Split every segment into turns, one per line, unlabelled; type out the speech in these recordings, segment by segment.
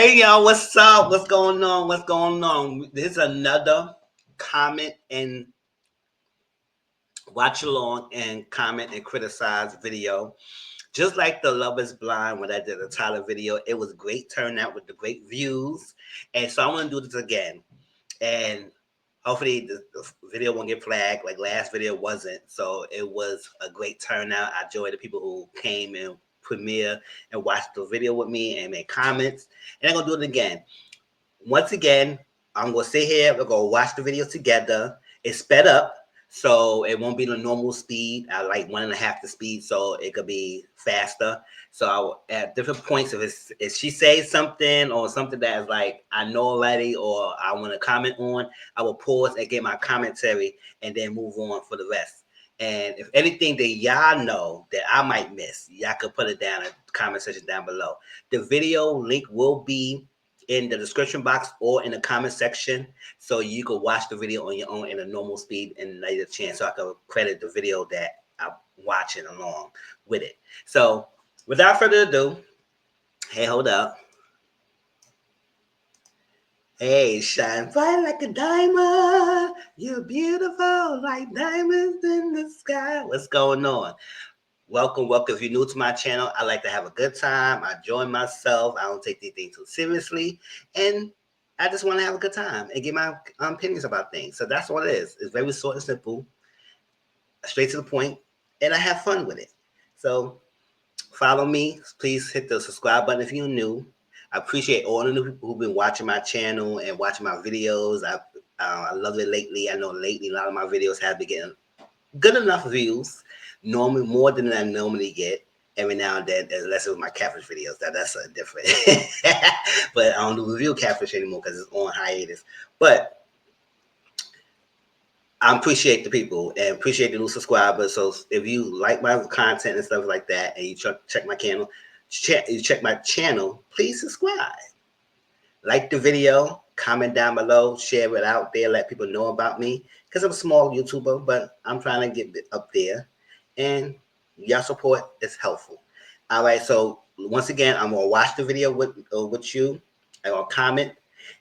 Hey y'all, what's up? What's going on? What's going on? This is another comment and watch along and comment and criticize video. Just like the Love is Blind when I did the Tyler video, it was great turnout with the great views. And so I'm gonna do this again. And hopefully the video won't get flagged like last video wasn't. So it was a great turnout. I enjoyed the people who came and premiere and watched the video with me and made comments. And I'm gonna do it again. Once again, I'm gonna sit here, we're gonna watch the video together. It's sped up, so it won't be the normal speed. I like 1.5 the speed, so it could be faster. So at different points, if she says something or something that is like I know already or I want to comment on, I will pause and get my commentary and then move on for the rest. And if anything that y'all know that I might miss, y'all could put it down in the comment section down below. The video link will be in the description box or in the comment section, so you can watch the video on your own in a normal speed and later chance, so I can credit the video that I'm watching along with it. So without further ado, hey, hold up. Hey, shine bright like a diamond. You're beautiful like diamonds in the sky. What's going on? Welcome. If you're new to my channel, I like to have a good time. I enjoy myself. I don't take these things too seriously. And I just want to have a good time and get my opinions about things. So that's what it is. It's very short and simple, straight to the point, and I have fun with it. So follow me. Please hit the subscribe button if you're new. I appreciate all the new people who've been watching my channel and watching my videos. I love it lately. I know lately a lot of my videos have been getting good enough views. Normally more than I normally get. Every now and then, unless it was my catfish videos, that's a different. But I don't do review catfish anymore because it's on hiatus. But I appreciate the people and appreciate the new subscribers. So if you like my content and stuff like that, and you check my channel, please subscribe. Like the video, comment down below, share it out there, let people know about me. Because I'm a small YouTuber, but I'm trying to get up there. And your support is helpful. All right, so once again, I'm gonna watch the video with you. I'm gonna comment,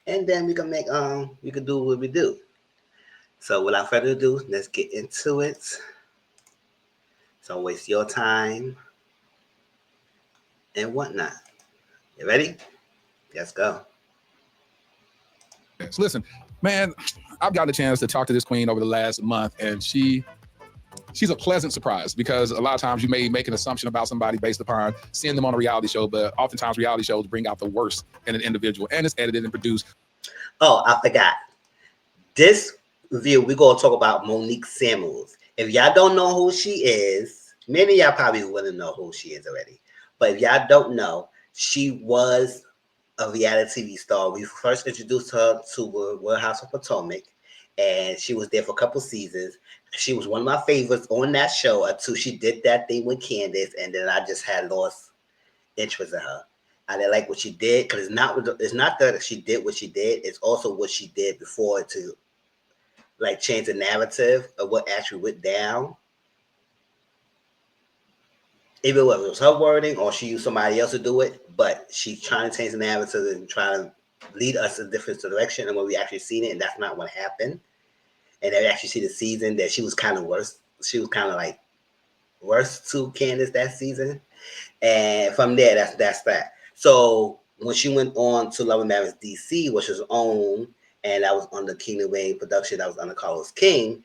and then we can do what we do. So without further ado, let's get into it. So don't waste your time and whatnot. You ready? Let's go.
Listen, man, I've gotten a chance to talk to this queen over the last month, and she's a pleasant surprise, because a lot of times you may make an assumption about somebody based upon seeing them on a reality show, but oftentimes reality shows bring out the worst in an individual, and it's edited and produced.
Oh, I forgot. This review, we're going to talk about Monique Samuels. If y'all don't know who she is, many of y'all probably wouldn't know who she is already. But if y'all don't know, she was a reality TV star. We first introduced her to Real House of Potomac, and she was there for a couple seasons. She was one of my favorites on that show until she did that thing with Candace, and then I just had lost interest in her. I didn't like what she did, because it's not that she did what she did. It's also what she did before to like change the narrative of what actually went down. Even whether it was her wording or she used somebody else to do it, but she's trying to change the narrative and trying to lead us in a different direction than what we actually seen it, and that's not what happened. And then actually see the season that she was kind of worse. She was kind of like worse to Candace that season. And from there, that's that. So when she went on to Love and Marriage DC, which was owned, and that was under King Wayne production, that was under Carlos King,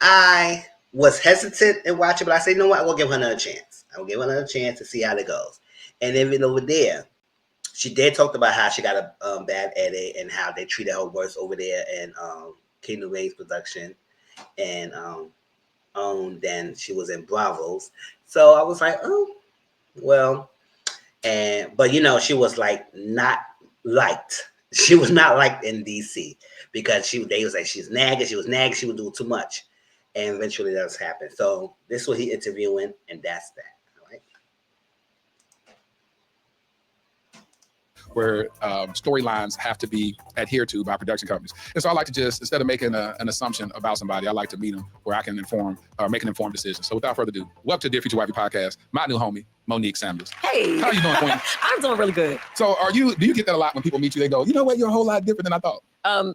I was hesitant in watching, but I said, you know what, I will give her another chance. I will give her another chance to see how it goes. And even over there, she did talk about how she got a bad edit and how they treated her worse over there in King Wayne's production and than she was in Bravo's. So I was like, oh, well, but you know, she was like not liked. She was not liked in DC because they was like, she's nagging, she would do too much. And eventually that's happened. So this is what he interviewing, and that's that. All right.
Where storylines have to be adhered to by production companies. And so I like to just, instead of making an assumption about somebody, I like to meet them where I can make an informed decision. So without further ado, welcome to Dear Future Wifey podcast. My new homie, Monique Sanders.
Hey.
How are you doing, Queen?
I'm doing really good.
So do you get that a lot when people meet you? They go, you know what, you're a whole lot different than I thought.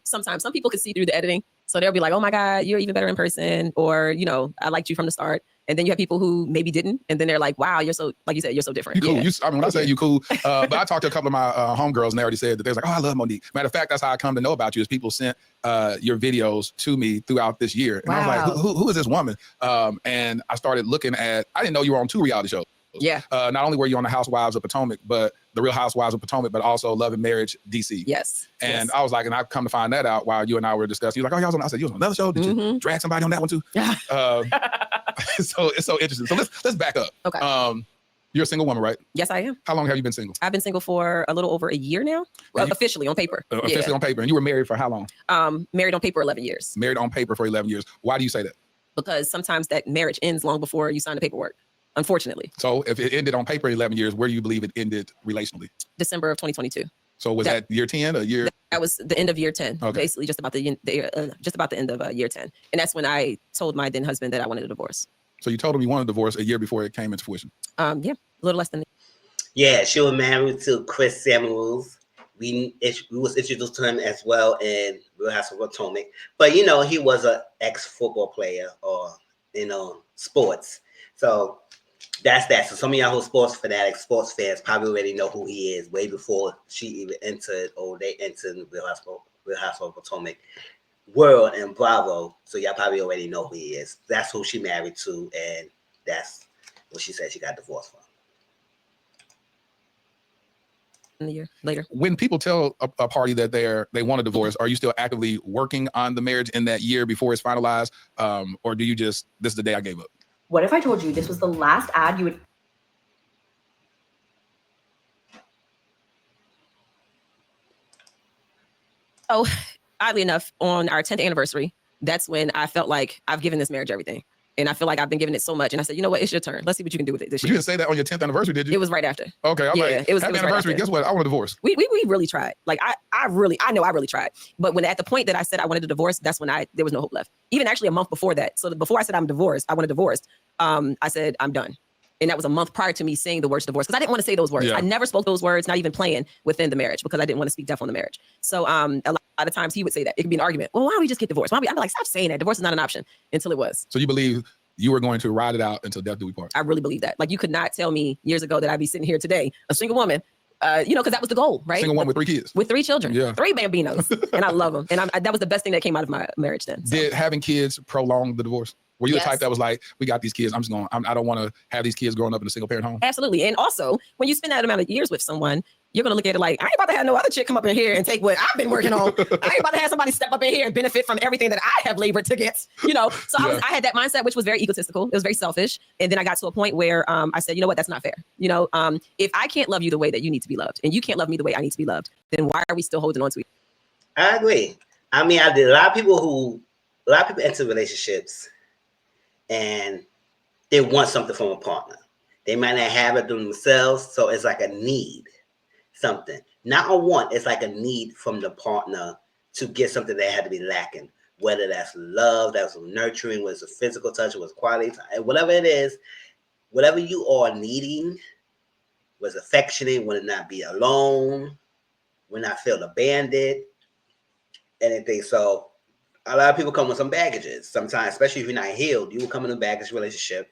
Sometimes some people can see through the editing. So they'll be like, oh my God, you're even better in person. Or, you know, I liked you from the start. And then you have people who maybe didn't. And then they're like, wow, you're so, like you said, you're so different.
You cool.
Yeah.
I mean, when I say you cool, but I talked to a couple of my homegirls and they already said that they was like, oh, I love Monique. Matter of fact, that's how I come to know about you is people sent your videos to me throughout this year. And I was like, who is this woman? And I started looking at, I didn't know you were on 2 reality shows.
Yeah.
Not only were you on the Housewives of Potomac, but the Real Housewives of Potomac, but also Love and Marriage DC.
Yes.
And I was like, and I've come to find that out while you and I were discussing. You were like, oh, y'all was on. I said, you was on another show. Did you drag somebody on that one too? Yeah. So it's so interesting. So let's back up.
Okay.
You're a single woman, right?
Yes, I am.
How long have you been single?
I've been single for a little over a year now. Well, officially on paper.
Officially on paper. And you were married for how long?
Married on paper 11 years.
Married on paper for 11 years. Why do you say that?
Because sometimes that marriage ends long before you sign the paperwork. Unfortunately.
So if it ended on paper 11 years, where do you believe it ended relationally?
December of 2022.
So was that year 10 or year?
That was the end of year 10, basically just about the end of year 10. And that's when I told my then husband that I wanted a divorce.
So you told him you wanted a divorce a year before it came into fruition?
Yeah, a little less than.
Yeah, she was married to Chris Samuels. We was introduced to him as well in Real House of Potomac. But, you know, he was an ex-football player or, you know, sports. So that's that. So some of y'all who are sports fanatics, sports fans probably already know who he is way before she even entered or they entered the Real House of Potomac world and Bravo. So y'all probably already know who he is. That's who she married to, and that's what she said she got divorced from.
In the year later.
When people tell a party that they want a divorce, are you still actively working on the marriage in that year before it's finalized? Or do you just, this is the day I gave up?
What if I told you this was the last ad you would...
Oh, oddly enough, on our 10th anniversary, that's when I felt like I've given this marriage everything. And I feel like I've been giving it so much. And I said, you know what? It's your turn. Let's see what you can do with it this year.
You didn't say that on your 10th anniversary, did you?
It was right after.
Okay. I'm like,
it was
happy
right
anniversary.
after.
Guess what? I want a divorce.
We really tried. Like I know I really tried. But when at the point that I said I wanted a divorce, that's when there was no hope left. Even actually a month before that. So before I said I'm divorced, I want a divorce. I said I'm done. And that was a month prior to me saying the words divorce because I didn't want to say those words.
Yeah.
I never spoke those words, not even playing within the marriage because I didn't want to speak death on the marriage. So a lot of times he would say that. It could be an argument. Well, why don't we just get divorced? I'd be like, stop saying that. Divorce is not an option until it was.
So you believe you were going to ride it out until death do we part?
I really believe that. Like you could not tell me years ago that I'd be sitting here today, a single woman, because that was the goal, right?
Single woman with 3 kids.
With 3 children.
Yeah.
3 bambinos. And I love them. And that was the best thing that came out of my marriage then. So.
Did having kids prolong the divorce? Were you the type that was like, we got these kids, I don't want to have these kids growing up in a single parent home?
Absolutely. And also, when you spend that amount of years with someone, you're going to look at it like, I ain't about to have no other chick come up in here and take what I've been working on. I ain't about to have somebody step up in here and benefit from everything that I have labored to get, So I had that mindset, which was very egotistical. It was very selfish. And then I got to a point where I said, you know what, that's not fair. If I can't love you the way that you need to be loved and you can't love me the way I need to be loved, then why are we still holding on to each other?
I agree. I mean, I did a lot of people enter relationships and they want something from a partner. They might not have it themselves, so it's like a need, something. Not a want, it's like a need from the partner to get something they had to be lacking. Whether that's love, that's nurturing, whether it's a physical touch, whether it's quality time, whatever it is, whatever you are needing, was affectionate, would not be alone, would not feel abandoned, anything. So a lot of people come with some baggages sometimes, especially if you're not healed. You will come in a baggage relationship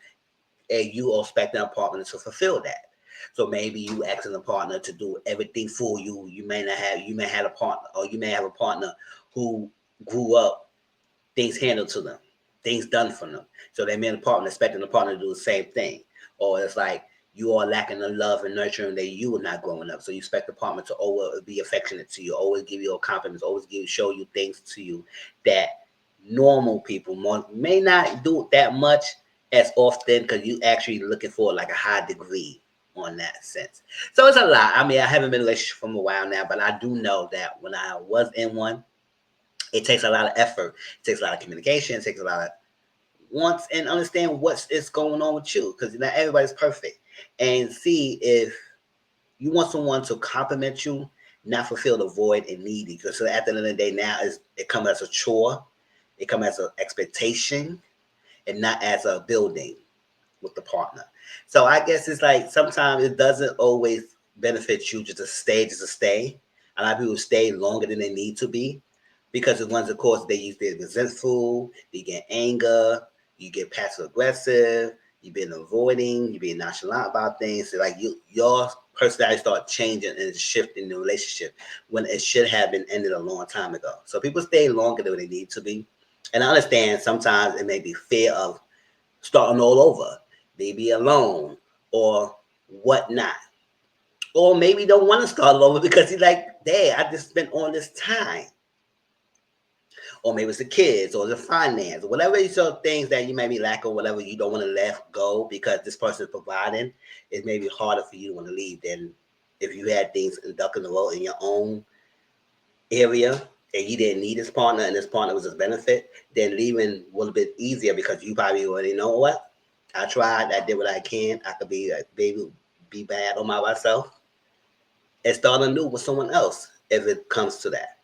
and you are expecting a partner to fulfill that. So maybe you asking a partner to do everything for you. You may have a partner, or you may have a partner who grew up, things handled to them, things done for them. So they may have a partner expecting the partner to do the same thing. Or it's like you are lacking the love and nurturing that you were not growing up. So you expect the partner to always be affectionate to you, always give you compliments, always show you things to you that normal people may not do that much as often because you actually looking for like a high degree on that sense. So it's a lot. I mean, I haven't been in a relationship for a while now, but I do know that when I was in one, it takes a lot of effort. It takes a lot of communication. It takes a lot of wants and understand what is going on with you because not everybody's perfect. And see if you want someone to compliment you, not fulfill the void and need it. Because at the end of the day, now it comes as a chore, it comes as an expectation, and not as a building. with the partner. So I guess it's like sometimes it doesn't always benefit you just to stay. A lot of people stay longer than they need to be because the ones, of course, they use their resentful, they get anger, you get passive aggressive, you've been avoiding, you've been nonchalant about things. So like your personality start changing and shifting the relationship when it should have been ended a long time ago. So people stay longer than they need to be. And I understand sometimes it may be fear of starting all over, maybe alone or whatnot. Or maybe don't want to start all over because he's like, dang, I just spent all this time. Or maybe it's the kids or the finance or whatever sort of things that you may be lacking or whatever you don't want to let go because this person is providing. It may be harder for you to want to leave than if you had things duck in the road in your own area and you didn't need this partner and this partner was a benefit, then leaving was a bit easier because you probably already know what? I tried, I did what I can. I could be like, baby, be bad on myself and start anew with someone else if it comes to that.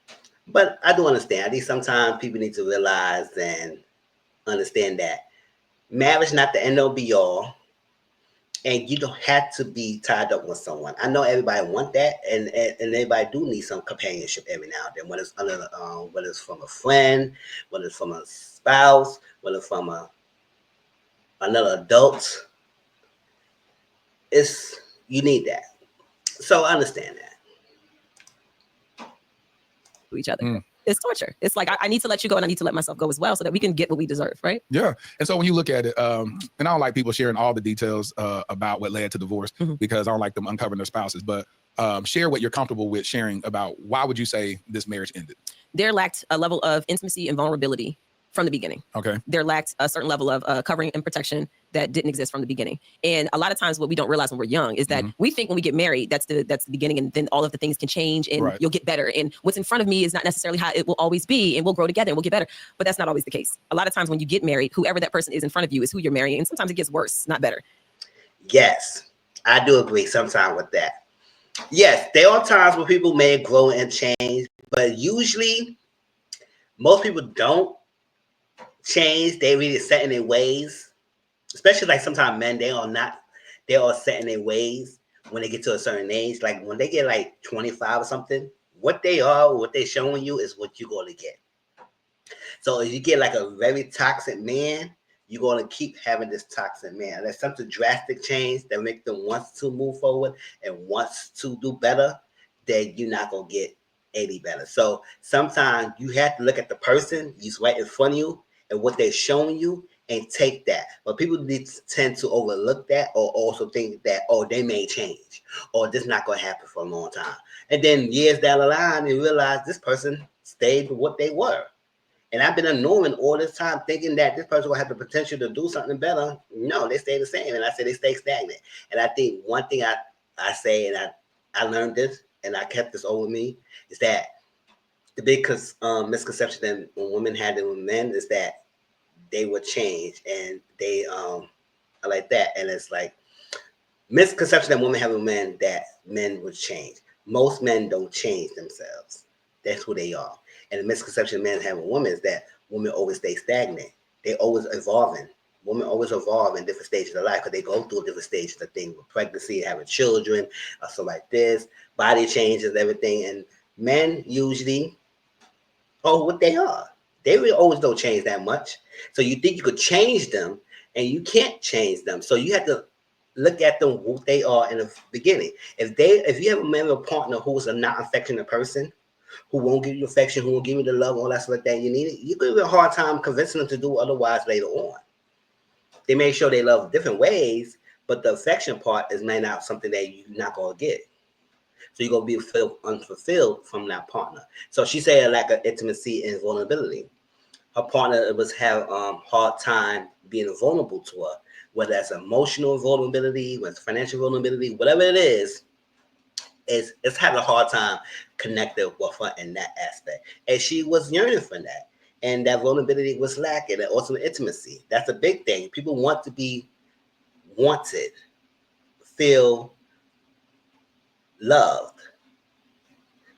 But I do understand. I think sometimes people need to realize and understand that marriage not the end all be all, and you don't have to be tied up with someone. I know everybody want that, and everybody do need some companionship every now and then. Whether it's from a friend, whether it's from a spouse, whether it's from another adult, it's you need that. So I understand that.
Each other. It's torture. It's like I need to let you go and I need to let myself go as well so that we can get what we deserve, right?
Yeah. And so when you look at it, and I don't like people sharing all the details about what led to divorce because I don't like them uncovering their spouses, but share what you're comfortable with sharing about why would you say this marriage ended?
There lacked a level of intimacy and vulnerability from the beginning.
Okay.
There lacked a certain level of covering and protection that didn't exist from the beginning. And a lot of times what we don't realize when we're young is that we think when we get married, that's the beginning, and then all of the things can change and you'll get better. And what's in front of me is not necessarily how it will always be, and we'll grow together and we'll get better. But that's not always the case. A lot of times when you get married, whoever that person is in front of you is who you're marrying. And sometimes it gets worse, not better.
Yes, I do agree sometimes with that. Yes, there are times where people may grow and change, but usually most people don't change. They really set in their ways, especially like sometimes men, they are set in their ways when they get to a certain age. Like when they get like 25 or something, what they're showing you is what you're going to get. So if you get like a very toxic man, you're going to keep having this toxic man. There's something drastic change that makes them want to move forward and wants to do better, then you're not going to get any better. So sometimes you have to look at the person who's right in front of you and what they're showing you and take that. But people tend to overlook that or also think that, oh, they may change or this not going to happen for a long time. And then years down the line, you realize this person stayed with what they were. And I've been ignoring all this time thinking that this person will have the potential to do something better. No, they stay the same. And I say they stay stagnant. And I think one thing I say, and I learned this and I kept this over me, is that the big misconception that when women had it with men is that they would change and they are like that. And it's like misconception that women have with men that men would change. Most men don't change themselves. That's who they are. And the misconception men have with women is that women always stay stagnant. They always evolving. Women always evolve in different stages of life because they go through different stages of things with pregnancy, having children, or so like this, body changes, everything. And men usually are what they are. They really always don't change that much. So you think you could change them and you can't change them. So you have to look at them what they are in the beginning. If you have a man or partner who is a not affectionate person, who won't give you affection, who won't give you the love, all that stuff like that you need, you could have a hard time convincing them to do otherwise later on. They may show they love different ways, but the affection part is may not something that you're not going to get. So you're going to be unfulfilled from that partner. So she said a lack of intimacy and vulnerability. Her partner was have hard time being vulnerable to her, whether that's emotional vulnerability, whether it's financial vulnerability, whatever it is, it's having a hard time connecting with her in that aspect. And she was yearning for that. And that vulnerability was lacking, and also intimacy. That's a big thing. People want to be wanted, feel loved,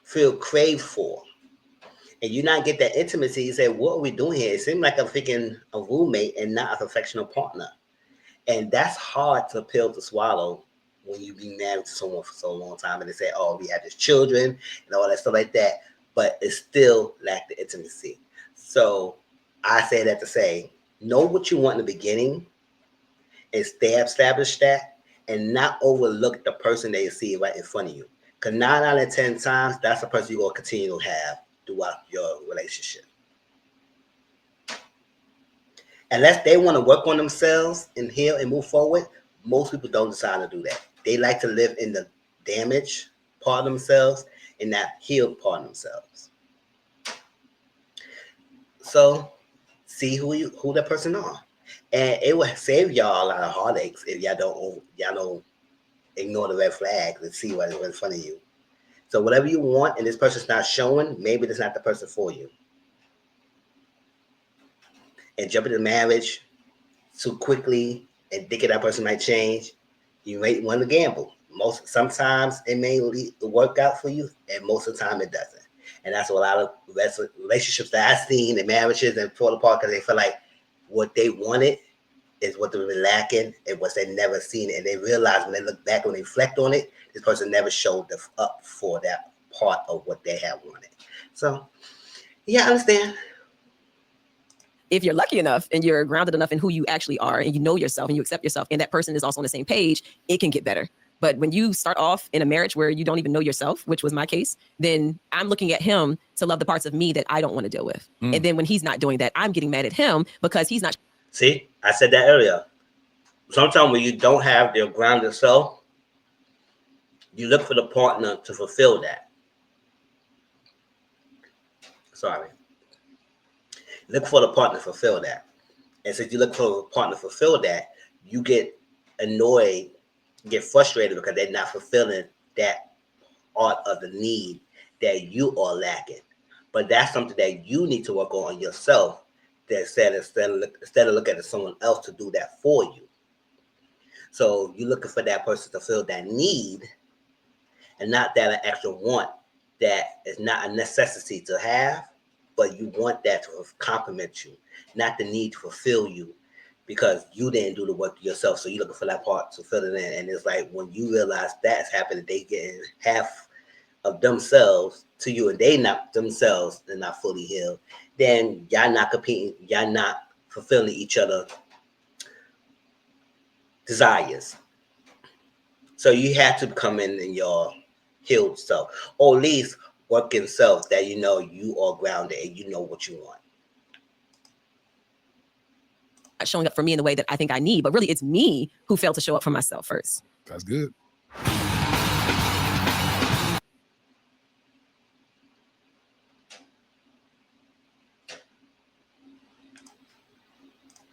feel craved for. And you not get that intimacy, you say, what are we doing here? It seems like I'm thinking a roommate and not a affectionate partner. And that's hard to pill to swallow when you be married to someone for so long time and they say, oh, we have this children and all that stuff like that, but it still lack the intimacy. So I say that to say, know what you want in the beginning and stay established that, and not overlook the person that you see right in front of you. Because 9 out of 10 times, that's the person you're going to continue to have throughout your relationship. Unless they want to work on themselves and heal and move forward, most people don't decide to do that. They like to live in the damaged part of themselves and not healed part of themselves. So see who that person are. And it will save y'all a lot of heartaches if y'all don't ignore the red flags and see what's in front of you. So whatever you want and this person's not showing, maybe that's not the person for you. And jump into marriage too quickly and thinking that person might change, you might want to gamble. Sometimes it may work out for you, and most of the time it doesn't. And that's what a lot of relationships that I've seen in marriages and fall apart because they feel like what they wanted is what they were lacking and what they never seen. And they realize when they look back and reflect on it, this person never showed up for that part of what they had wanted. So, yeah, I understand.
If you're lucky enough and you're grounded enough in who you actually are and you know yourself and you accept yourself and that person is also on the same page, it can get better. But when you start off in a marriage where you don't even know yourself, which was my case, then I'm looking at him to love the parts of me that I don't want to deal with. And then when he's not doing that, I'm getting mad at him because he's not.
See, I said that earlier. Sometimes when you don't have your grounded self, you look for the partner to fulfill that. Sorry. Look for the partner to fulfill that. And since you look for a partner to fulfill that, you get annoyed, get frustrated because they're not fulfilling that part of the need that you are lacking. But that's something that you need to work on yourself instead of looking at someone else to do that for you. So you're looking for that person to fill that need and not that an extra want that is not a necessity to have, but you want that to complement you, not the need to fulfill you because you didn't do the work yourself. So you're looking for that part to fill it in. And it's like when you realize that's happening, they getting half of themselves to you and they not themselves, they're not fully healed, then y'all not competing, y'all not fulfilling each other desires. So you have to come in your healed self, or at least work in self that you know you are grounded and you know what you want.
Showing up for me in the way that I think I need, but really it's me who failed to show up for myself first.
That's good.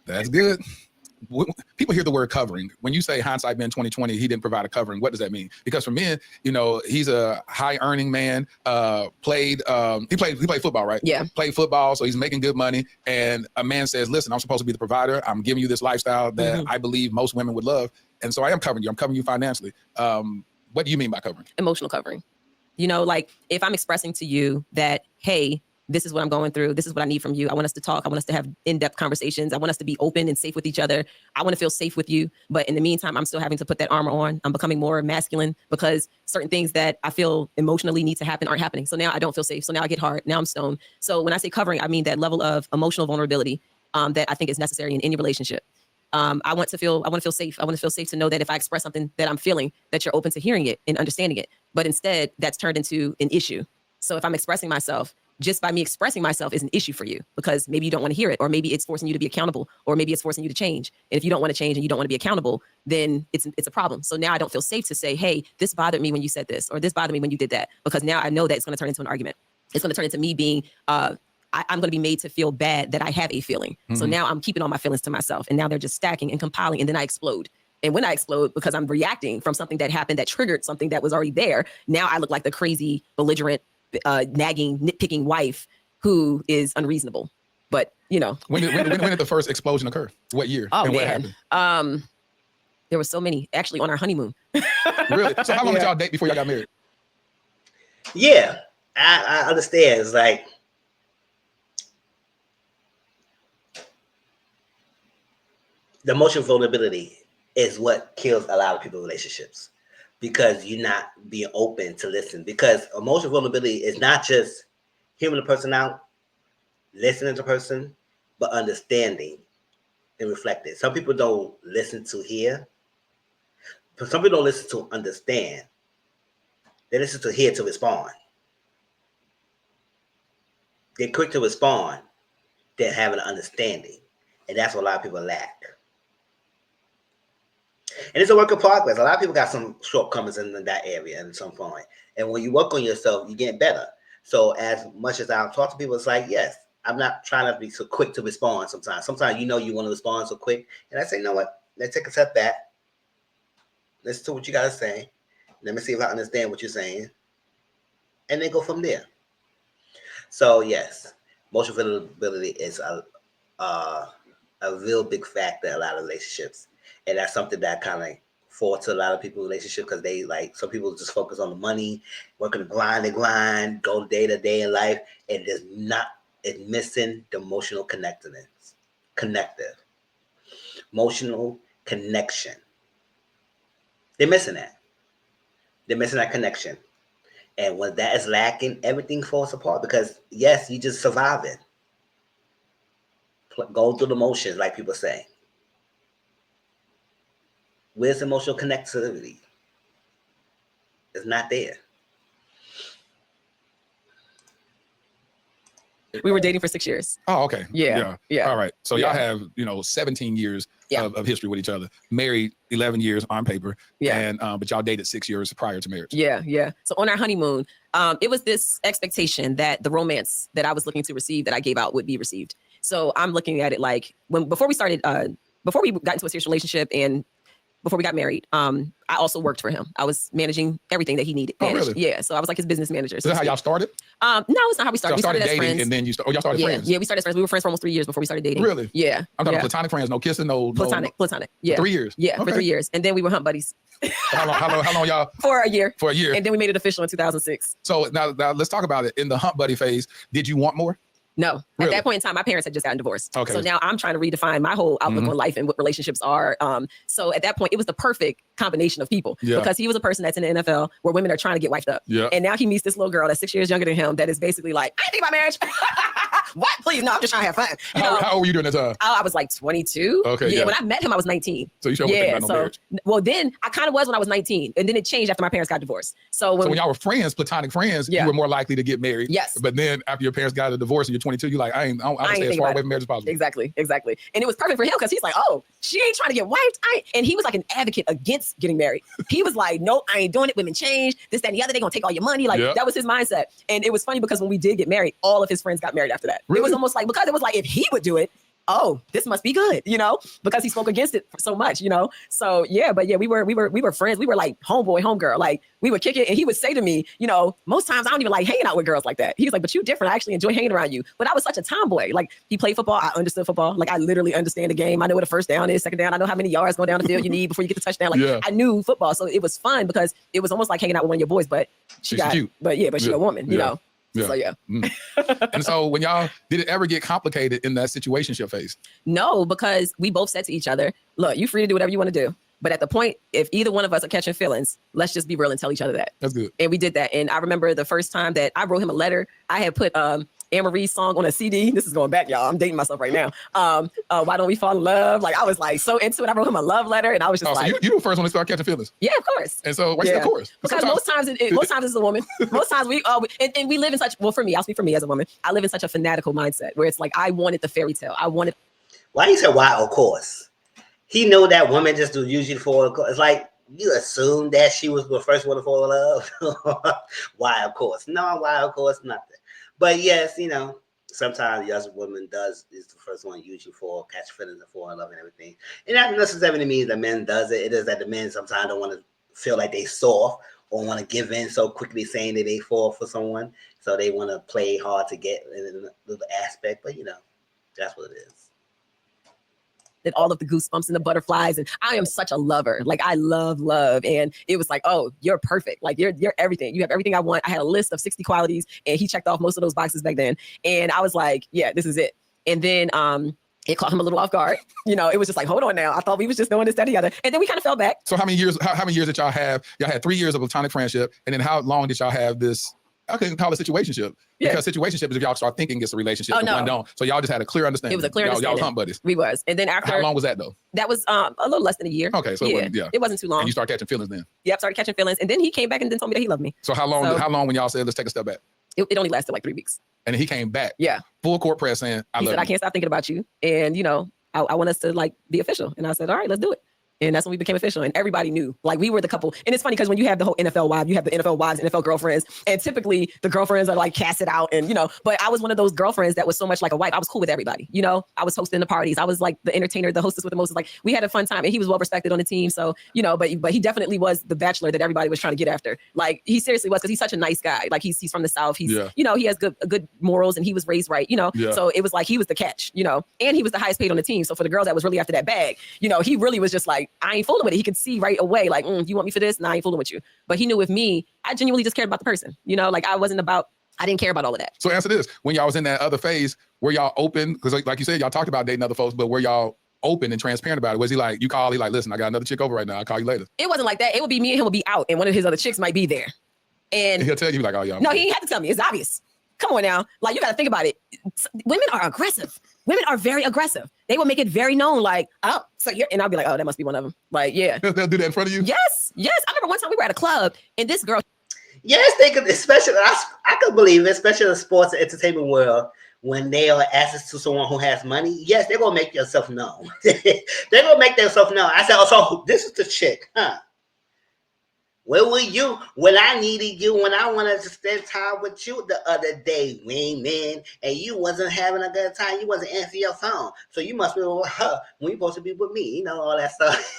That's good. People hear the word covering. When you say hindsight being 2020, he didn't provide a covering. What does that mean? Because for men, you know, he's a high earning man, he played football, right?
Yeah.
Played football. So he's making good money. And a man says, listen, I'm supposed to be the provider. I'm giving you this lifestyle that I believe most women would love. And so I am covering you. I'm covering you financially. What do you mean by covering?
Emotional covering. You know, like if I'm expressing to you that, hey, this is what I'm going through. This is what I need from you. I want us to talk. I want us to have in-depth conversations. I want us to be open and safe with each other. I want to feel safe with you. But in the meantime, I'm still having to put that armor on. I'm becoming more masculine because certain things that I feel emotionally need to happen aren't happening. So now I don't feel safe. So now I get hard. Now I'm stoned. So when I say covering, I mean that level of emotional vulnerability that I think is necessary in any relationship. I want to feel safe. I want to feel safe to know that if I express something that I'm feeling, that you're open to hearing it and understanding it. But instead, that's turned into an issue. So if I'm expressing myself, just by me expressing myself is an issue for you because maybe you don't want to hear it, or maybe it's forcing you to be accountable, or maybe it's forcing you to change. And if you don't want to change and you don't want to be accountable, then it's a problem. So now I don't feel safe to say, hey, this bothered me when you said this, or this bothered me when you did that, because now I know that it's going to turn into an argument. It's going to turn into me being, I'm going to be made to feel bad that I have a feeling. So now I'm keeping all my feelings to myself, and now they're just stacking and compiling, and then I explode. And when I explode, because I'm reacting from something that happened that triggered something that was already there, now I look like the crazy, belligerent, nagging, nitpicking wife who is unreasonable. But, you know.
When did the first explosion occur? What year?
Oh,
and
man.
What happened?
There were so many, actually, on our honeymoon.
Really? So how long did y'all date before y'all got married?
Yeah, I understand. It's like, the emotional vulnerability is what kills a lot of people's relationships, because you're not being open to listen. Because emotional vulnerability is not just hearing the person out, listening to the person, but understanding and reflecting. Some people don't listen to hear, but some people don't listen to understand. They listen to hear to respond. They're quick to respond than having an understanding. And that's what a lot of people lack. And it's a work in progress. A lot of people got some shortcomings in that area at some point. And when you work on yourself, you get better. So as much as I talk to people, it's like, yes, I'm not trying to be so quick to respond sometimes. Sometimes you want to respond so quick. And I say, you know what? Let's take a step back. Listen to what you got to say. Let me see if I understand what you're saying. And then go from there. So, yes, emotional vulnerability is a real big factor in a lot of relationships. And that's something that kind of falls to a lot of people's relationships, because they some people just focus on the money, working the grind, go day to day in life, and it's missing the emotional emotional connection. They're missing that. They're missing that connection. And when that is lacking, everything falls apart, because yes, you just surviving. Go through the motions, like people say. Where's emotional connectivity? It's not there.
We were dating for 6 years.
Oh, okay.
Yeah.
All right. So y'all have 17 years of history with each other. Married 11 years on paper. Yeah. And but y'all dated 6 years prior to marriage.
Yeah. So on our honeymoon, it was this expectation that the romance that I was looking to receive, that I gave out, would be received. So I'm looking at it like before we got into a serious relationship and before we got married, I also worked for him. I was managing everything that he needed.
Oh, really?
Yeah. So I was like his business manager.
Is that how y'all started?
No, it's not how we started.
So
we started
dating
as friends.
and then y'all started friends?
Yeah, we started as friends. We were friends for almost 3 years before we started dating.
Really?
Yeah.
I'm talking platonic friends, no kissing, no
platonic. Yeah.
For 3 years?
Yeah, for 3 years. And then we were hunt buddies.
How long y'all?
For a year.
For a year.
And then we made it official in 2006.
So now let's talk about it. In the hunt buddy phase, did you want more?
No.
Really?
At that point in time, my parents had just gotten divorced.
Okay.
So now I'm trying to redefine my whole outlook on life and what relationships are. So at that point, it was the perfect combination of people, because he was a person that's in the NFL where women are trying to get wifed up.
Yeah.
And now he meets this little girl that's 6 years younger than him that is basically like, I ain't think about marriage. What? Please, no, I'm just trying to have fun.
How old were you during that time?
I was like 22.
Okay.
Yeah. When I met him, I was 19.
So you sure wasn't thinking about no marriage?
Well, then I kind of was when I was 19, and then it changed after my parents got divorced. So when
y'all were friends, platonic friends, you were more likely to get married.
Yes.
But then after your parents got a divorce and you're 22, you're like, I'm gonna stay as far away from marriage as possible.
Exactly. And it was perfect for him, because he's like, oh, she ain't trying to get wiped. And he was like an advocate against getting married. He was like, nope, I ain't doing it. Women change. This, that, and the other. They gonna take all your money. Like that was his mindset. And it was funny because when we did get married, all of his friends got married after that. Really? It was almost like, because it was like, if he would do it, oh, this must be good, because he spoke against it so much, So we were friends. We were like homeboy, homegirl. Like we would kick it, and he would say to me, most times I don't even like hanging out with girls like that. He was like, but you different. I actually enjoy hanging around you. But I was such a tomboy. Like he played football. I understood football. Like I literally understand the game. I know what a first down is, second down. I know how many yards going down the field you need before you get the touchdown. Like I knew football, so it was fun because it was almost like hanging out with one of your boys. But she's cute. But she's a woman, So
And so when y'all, did it ever get complicated in that situationship phase?
No, because we both said to each other, look, you're free to do whatever you want to do. But at the point, if either one of us are catching feelings, let's just be real and tell each other that.
That's good.
And we did that. And I remember the first time that I wrote him a letter, I had put Anne-Marie's song on a CD. This is going back, y'all. I'm dating myself right now. Why Don't We Fall in Love? Like I was like so into it. I wrote him a love letter, and I was just like,
so you were the first one to start catching feelings.
Yeah, of course.
And so why you say of course?
Because most times it's a woman. Most times and we live in such. Well, for me, I'll speak for me as a woman. I live in such a fanatical mindset where it's like I wanted the fairy tale. I wanted.
Why you say why? Of course. He know that women just do usually fall. It's like you assume that she was the first one to fall in love. Why? Of course. No. Why? Of course. Nothing. But yes, sometimes the other woman is the first one usually catch feelings and fall in love and everything. And that necessarily means that men does it. It is that the men sometimes don't want to feel like they soft or want to give in so quickly, saying that they fall for someone. So they want to play hard to get in the aspect. But that's what it is.
And all of the goosebumps and the butterflies, and I am such a lover. Like I love, and it was like, oh, you're perfect. Like you're everything. You have everything I want. I had a list of 60 qualities, and he checked off most of those boxes back then. And I was like, yeah, this is it. And then It caught him a little off guard. You know, it was just like, hold on now. I thought we was just doing this, that, together. And then we kind of fell back.
So how many years did y'all have? Y'all had 3 years of platonic friendship. And then how long did y'all have this? I couldn't call it situationship.
Yeah.
Because situationship is if y'all start thinking it's a relationship.
Oh, no.
One don't. So y'all just had a clear understanding.
It was a clear
Y'all
understanding.
was hump buddies.
We was. And then after.
How long was that though?
That was a little less than a year.
Okay. So
it wasn't too long.
And you start catching feelings then.
Yep, started catching feelings. And then he came back and then told me that he loved me.
So how long when y'all said, let's take a step back?
It only lasted like 3 weeks.
And then he came back.
Yeah.
Full court press saying,
He said, I can't stop thinking about you. And, you know, I want us to like be official. And I said, all right, let's do it. And that's when we became official. And everybody knew, like we were the couple. And it's funny because when you have the whole NFL wife, you have the NFL wives, NFL girlfriends. And typically the girlfriends are like casted out and, you know, but I was one of those girlfriends that was so much like a wife. I was cool with everybody. You know, I was hosting the parties. I was like the entertainer, the hostess with the most. Like we had a fun time and he was well respected on the team. So, you know, but he definitely was the bachelor that everybody was trying to get after. Like he seriously was, because he's such a nice guy. Like he's from the South. He's, you know, he has good morals and he was raised right, you know. So it was like he was the catch, you know, and he was the highest paid on the team. So for the girls that was really after that bag, you know, he really was just like, I ain't fooling with it. He could see right away, like, you want me for this? Nah, I ain't fooling with you. But he knew with me, I genuinely just cared about the person. You know, like I didn't care about all of that.
So answer this. When y'all was in that other phase, were y'all open? Because like you said, y'all talked about dating other folks, but were y'all open and transparent about it? Was he like, he like, listen, I got another chick over right now. I'll call you later.
It wasn't like that. It would be me and him would be out and one of his other chicks might be there. And
he'll tell you like, oh, yeah.
No, he ain't have to tell me. It's obvious. Come on now. Like, you got to think about it. Women are aggressive. Women are very aggressive. They will make it very known, like, oh, so you're, and I'll be like, oh, that must be one of them. Like, yeah.
They'll do that in front of you?
Yes. I remember one time we were at a club and this girl.
Yes, they could, especially, I could believe it, especially in the sports and entertainment world, when they are access to someone who has money, yes, they're going to make yourself known. They're going to make themselves known. I said, oh, so this is the chick, huh? Where were you when I needed you, when I wanted to spend time with you the other day, wingman, and you wasn't having a good time, you wasn't answering your phone, so you must be with her when you're supposed to be with me, you know, all that stuff.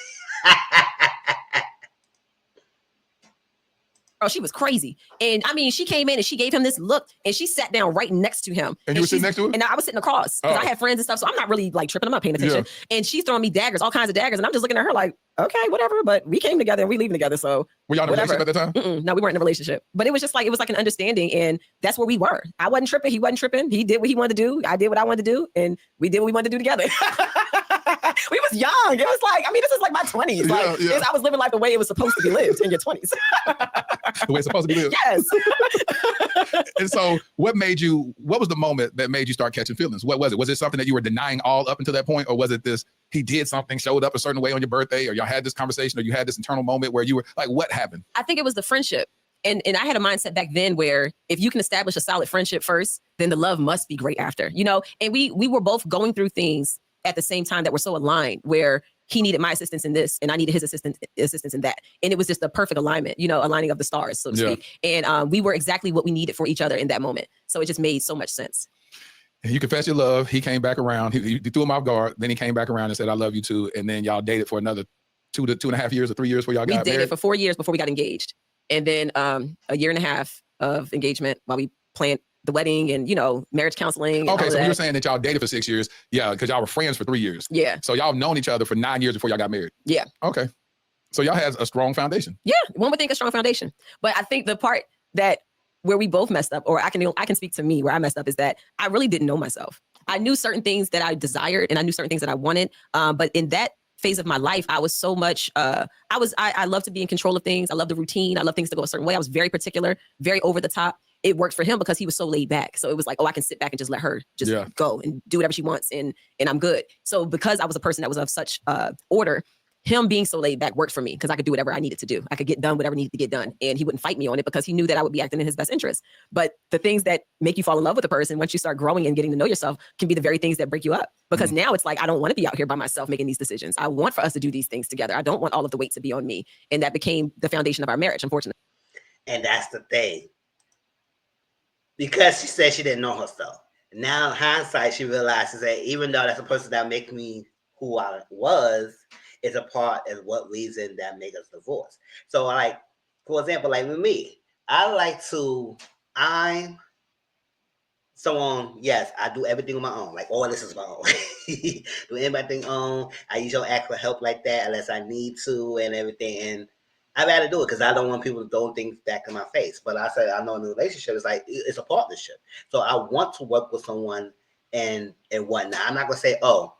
Oh, she was crazy. And I mean, she came in and she gave him this look and she sat down right next to him.
And you were sitting next to her?
And I was sitting across because I had friends and stuff. So I'm not really like tripping. I'm not paying attention. Yeah. And she's throwing me daggers, all kinds of daggers. And I'm just looking at her like, okay, whatever. But we came together and we leaving together. So
were y'all in a relationship at the time?
No, we weren't in a relationship. But it was just like, it was like an understanding. And that's where we were. I wasn't tripping. He wasn't tripping. He did what he wanted to do. I did what I wanted to do. And we did what we wanted to do together. We was young. It was like, I mean, this is like my 20s. Like, I was living life the way it was supposed to be lived in your 20s.
The way it's supposed to be lived.
Yes.
And so what was the moment that made you start catching feelings? What was it? Was it something that you were denying all up until that point? Or was it this, he did something, showed up a certain way on your birthday, or y'all had this conversation, or you had this internal moment where you were like, what happened? I
think it was the friendship. And I had a mindset back then where if you can establish a solid friendship first, then the love must be great after, you know? And we were both going through things at the same time that were so aligned, where he needed my assistance in this and I needed his assistance in that. And it was just a perfect alignment, you know, aligning of the stars, so to speak. And we were exactly what we needed for each other in that moment. So it just made so much sense.
And you confessed your love. He came back around. He threw him off guard. Then he came back around and said, I love you too. And then y'all dated for another 2.5 years or 3 years before y'all got married?
We dated for 4 years before we got engaged. And then a year and a half of engagement while we planned the wedding and, you know, marriage counseling.
Okay, so you're saying that y'all dated for 6 years. Yeah, because y'all were friends for 3 years.
Yeah.
So y'all known each other for 9 years before y'all got married.
Yeah.
Okay. So y'all has a strong foundation.
Yeah, one would think a strong foundation. But I think the part that where we both messed up, or I can speak to me where I messed up, is that I really didn't know myself. I knew certain things that I desired and I knew certain things that I wanted. But in that phase of my life, I was so much, I love to be in control of things. I love the routine. I love things to go a certain way. I was very particular, very over the top. It worked for him because he was so laid back. So it was like, oh, I can sit back and just let her just go and do whatever she wants and I'm good. So because I was a person that was of such order, him being so laid back worked for me because I could do whatever I needed to do. I could get done whatever needed to get done. And he wouldn't fight me on it because he knew that I would be acting in his best interest. But the things that make you fall in love with a person once you start growing and getting to know yourself can be the very things that break you up. Because now it's like, I don't want to be out here by myself making these decisions. I want for us to do these things together. I don't want all of the weight to be on me. And that became the foundation of our marriage, unfortunately.
And that's the thing. Because she said she didn't know herself. Now in hindsight, she realizes that even though that's a person that make me who I was, is a part of what reason that make us divorce. So like, for example, like with me, I'm someone, yes, I do everything on my own. Like all this is my own. Do everything on. I usually ask for help like that unless I need to and everything. And I'd rather do it because I don't want people to throw things back in my face. But I said, I know in a relationship, it's like, it's a partnership. So I want to work with someone and whatnot. I'm not going to say, oh,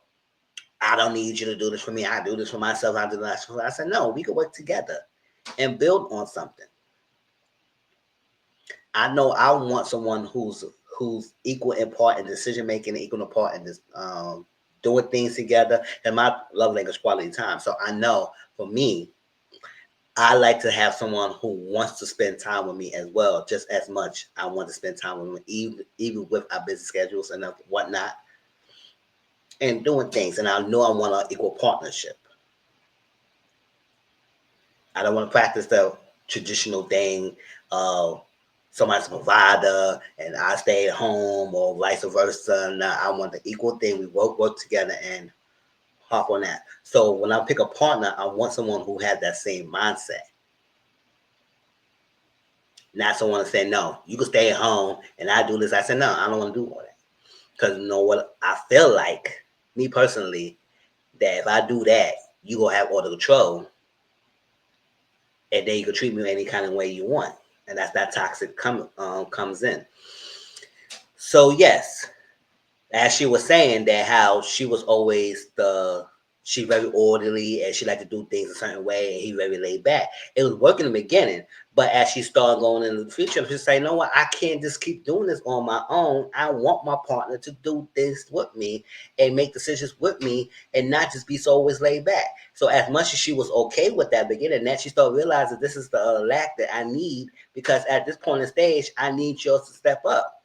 I don't need you to do this for me. I do this for myself. I do this for myself. I said, no, we can work together and build on something. I know I want someone who's equal in part in decision making, equal in part in this doing things together. And my love language quality time. So I know for me, I like to have someone who wants to spend time with me as well, just as much I want to spend time with me, even with our busy schedules and whatnot, and doing things. And I know I want an equal partnership. I don't want to practice the traditional thing of somebody's a provider and I stay at home or vice versa. Now I want the equal thing. We work together and hop on that. So when I pick a partner, I want someone who has that same mindset. Not someone to say, no, you can stay at home and I do this. I said, no, I don't want to do all that. Because you know what? I feel like, me personally, that if I do that, you going to have all the control. And then you can treat me any kind of way you want. And that's that toxic comes in. So, yes, as she was saying that how she was always she very orderly and she liked to do things a certain way and he very laid back. It was working in the beginning, but as she started going into the future, she said, you know what, I can't just keep doing this on my own. I want my partner to do things with me and make decisions with me and not just be so always laid back. So as much as she was okay with that beginning, that she started realizing this is the lack that I need, because at this point in stage, I need yours to step up.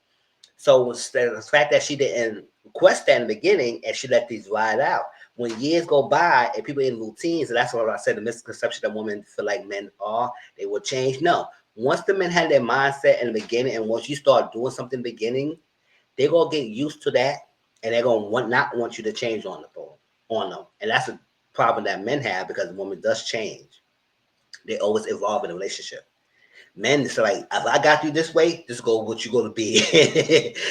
So the fact that she didn't request that in the beginning and she let these ride out, when years go by and people in routines, and that's what I said, the misconception that women feel like men are, they will change. No. Once the men had their mindset in the beginning, and once you start doing something in the beginning, they're going to get used to that, and they're going to not want you to change on them. And that's a problem that men have, because the woman does change. They always evolve in a relationship. Men, it's like, if I got you this way, this is what you're going to be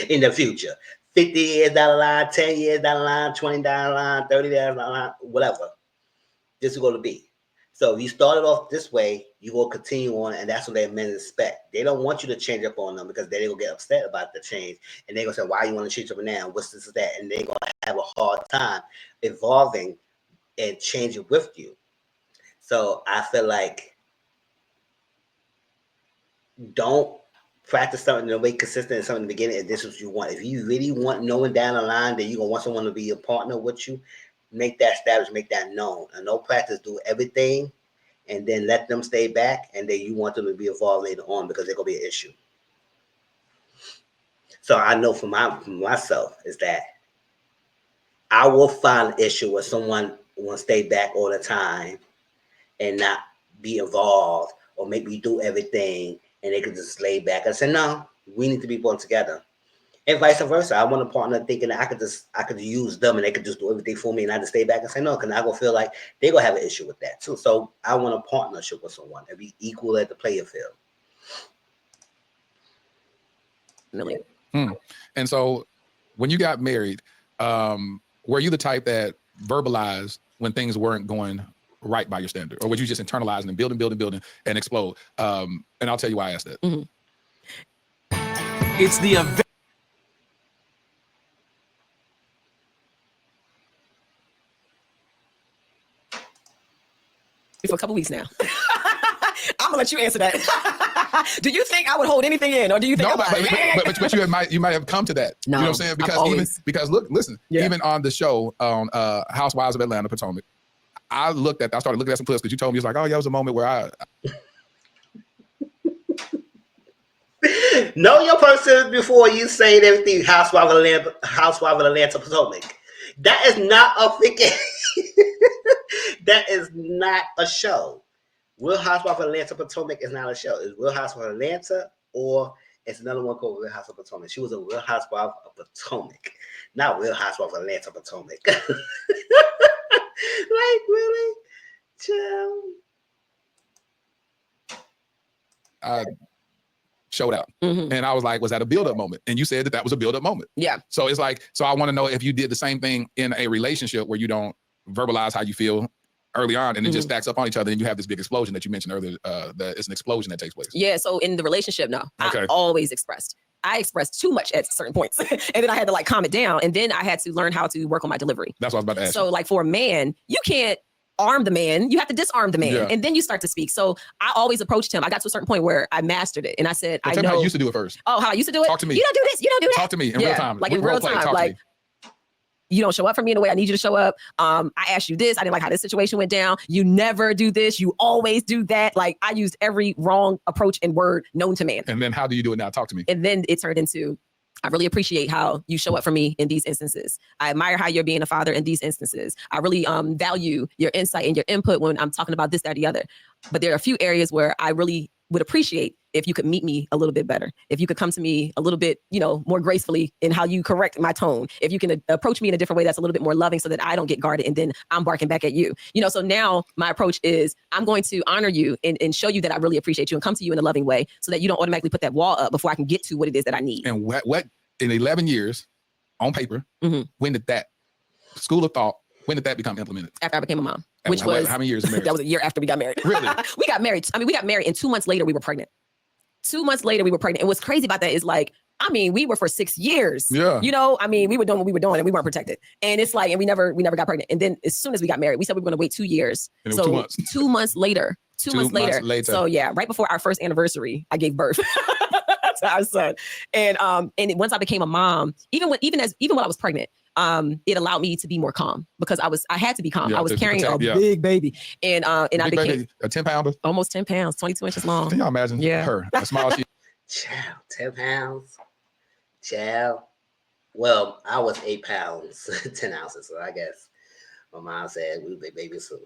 in the future. 50 years down the line, 10 years down the line, 20 down the line, 30 down the line, whatever. This is going to be. So if you started off this way, you will continue on, and that's what their men expect. They don't want you to change up on them, because they're going to get upset about the change. And they're going to say, why you want to change up now? What's this or that? And they're going to have a hard time evolving and changing with you. So I feel like, don't practice something in a way consistent and something in the beginning, and this is what you want. If you really want knowing down the line that you're going to want someone to be a partner with you, make that established, make that known. And no practice, do everything, and then let them stay back, and then you want them to be involved later on, because they're going to be an issue. So I know for myself is that I will find an issue where someone will stay back all the time and not be involved or make me do everything, and they could just lay back and say, no, we need to be born together. And vice versa. I want a partner thinking that I could use them and they could just do everything for me, and I just stay back and say no, because I gonna feel like they're gonna have an issue with that too. So I want a partnership with someone and be equal at the player field.
Really?
And so when you got married, were you the type that verbalized when things weren't going right by your standard, or would you just internalize and building and explode? And I'll tell you why I asked that.
Mm-hmm.
It's the event.
For a couple weeks now. I'm gonna let you answer that. Do you think I would hold anything in, or do you think
no, but you might have come to that.
No,
you know what I'm saying? Because listen, even on the show on Housewives of Atlanta, Potomac, I started looking at some clips because you told me, it's like, oh yeah, it was a moment where I
know your person before you say everything. Housewives of Atlanta, Potomac. That is not a freaking. That is not a show. Real Housewives of Atlanta, Potomac is not a show. It's Real Housewives of Atlanta, or it's another one called Real Housewives of Potomac. She was a Real Housewife of Potomac, not Real Housewives of Atlanta, Potomac. Like, really? Chill.
I showed out. And I was like, was that a build-up moment? And you said that was a build-up moment.
Yeah.
So it's like, so I want to know if you did the same thing in a relationship where you don't verbalize how you feel early on, and it just stacks up on each other, and you have this big explosion that you mentioned earlier. That it's an explosion that takes place.
Yeah. So in the relationship, no,
Okay.
I always expressed. I expressed too much at certain points. And then I had to like calm it down. And then I had to learn how to work on my delivery.
That's what I was about to ask.
So like for a man, you can't arm the man. You have to disarm the man. And then you start to speak. So I always approached him. I got to a certain point where I mastered it. And I said,
well,
I
tell
know.
me how you used to do it first.
Oh, how I used to do it?
Talk to me.
You don't do this. You don't do that.
Talk to me in real time.
Like in real time. Like, you don't show up for me in the way I need you to show up. I asked you this. I didn't like how this situation went down. You never do this. You always do that. Like I used every wrong approach and word known to man.
And then how do you do it now? Talk to me.
And then it turned into, I really appreciate how you show up for me in these instances. I admire how you're being a father in these instances. I really value your insight and your input when I'm talking about this, that, or the other. But there are a few areas where I really would appreciate if you could meet me a little bit better. If you could come to me a little bit, more gracefully in how you correct my tone. If you can approach me in a different way that's a little bit more loving so that I don't get guarded and then I'm barking back at you. So now my approach is I'm going to honor you and show you that I really appreciate you and come to you in a loving way so that you don't automatically put that wall up before I can get to what it is that I need.
And what in 11 years on paper, when did that school of thought, when did that become implemented?
After I became a mom, which was
how many years of marriage?
That was a year after we got married.
Really?
We got married. We got married and 2 months later we were pregnant. 2 months later we were pregnant. And what's crazy about that is like, we were for 6 years.
Yeah.
We were doing what we were doing and we weren't protected. And it's like, and we never got pregnant. And then as soon as we got married, we said we were going to wait 2 years.
And
so
2 months.
2 months later, 2 months later. So yeah, right before our first anniversary, I gave birth to our son. And once I became a mom, even when I was pregnant, it allowed me to be more calm because I had to be calm. I was carrying a big baby. And I became
baby, a 10 pounder,
almost 10 pounds, 22 inches long.
Can y'all imagine her, as small as she?
Child, 10 pounds. Child. Well, I was 8 pounds, 10 ounces. So I guess my mom said we would be babies soon.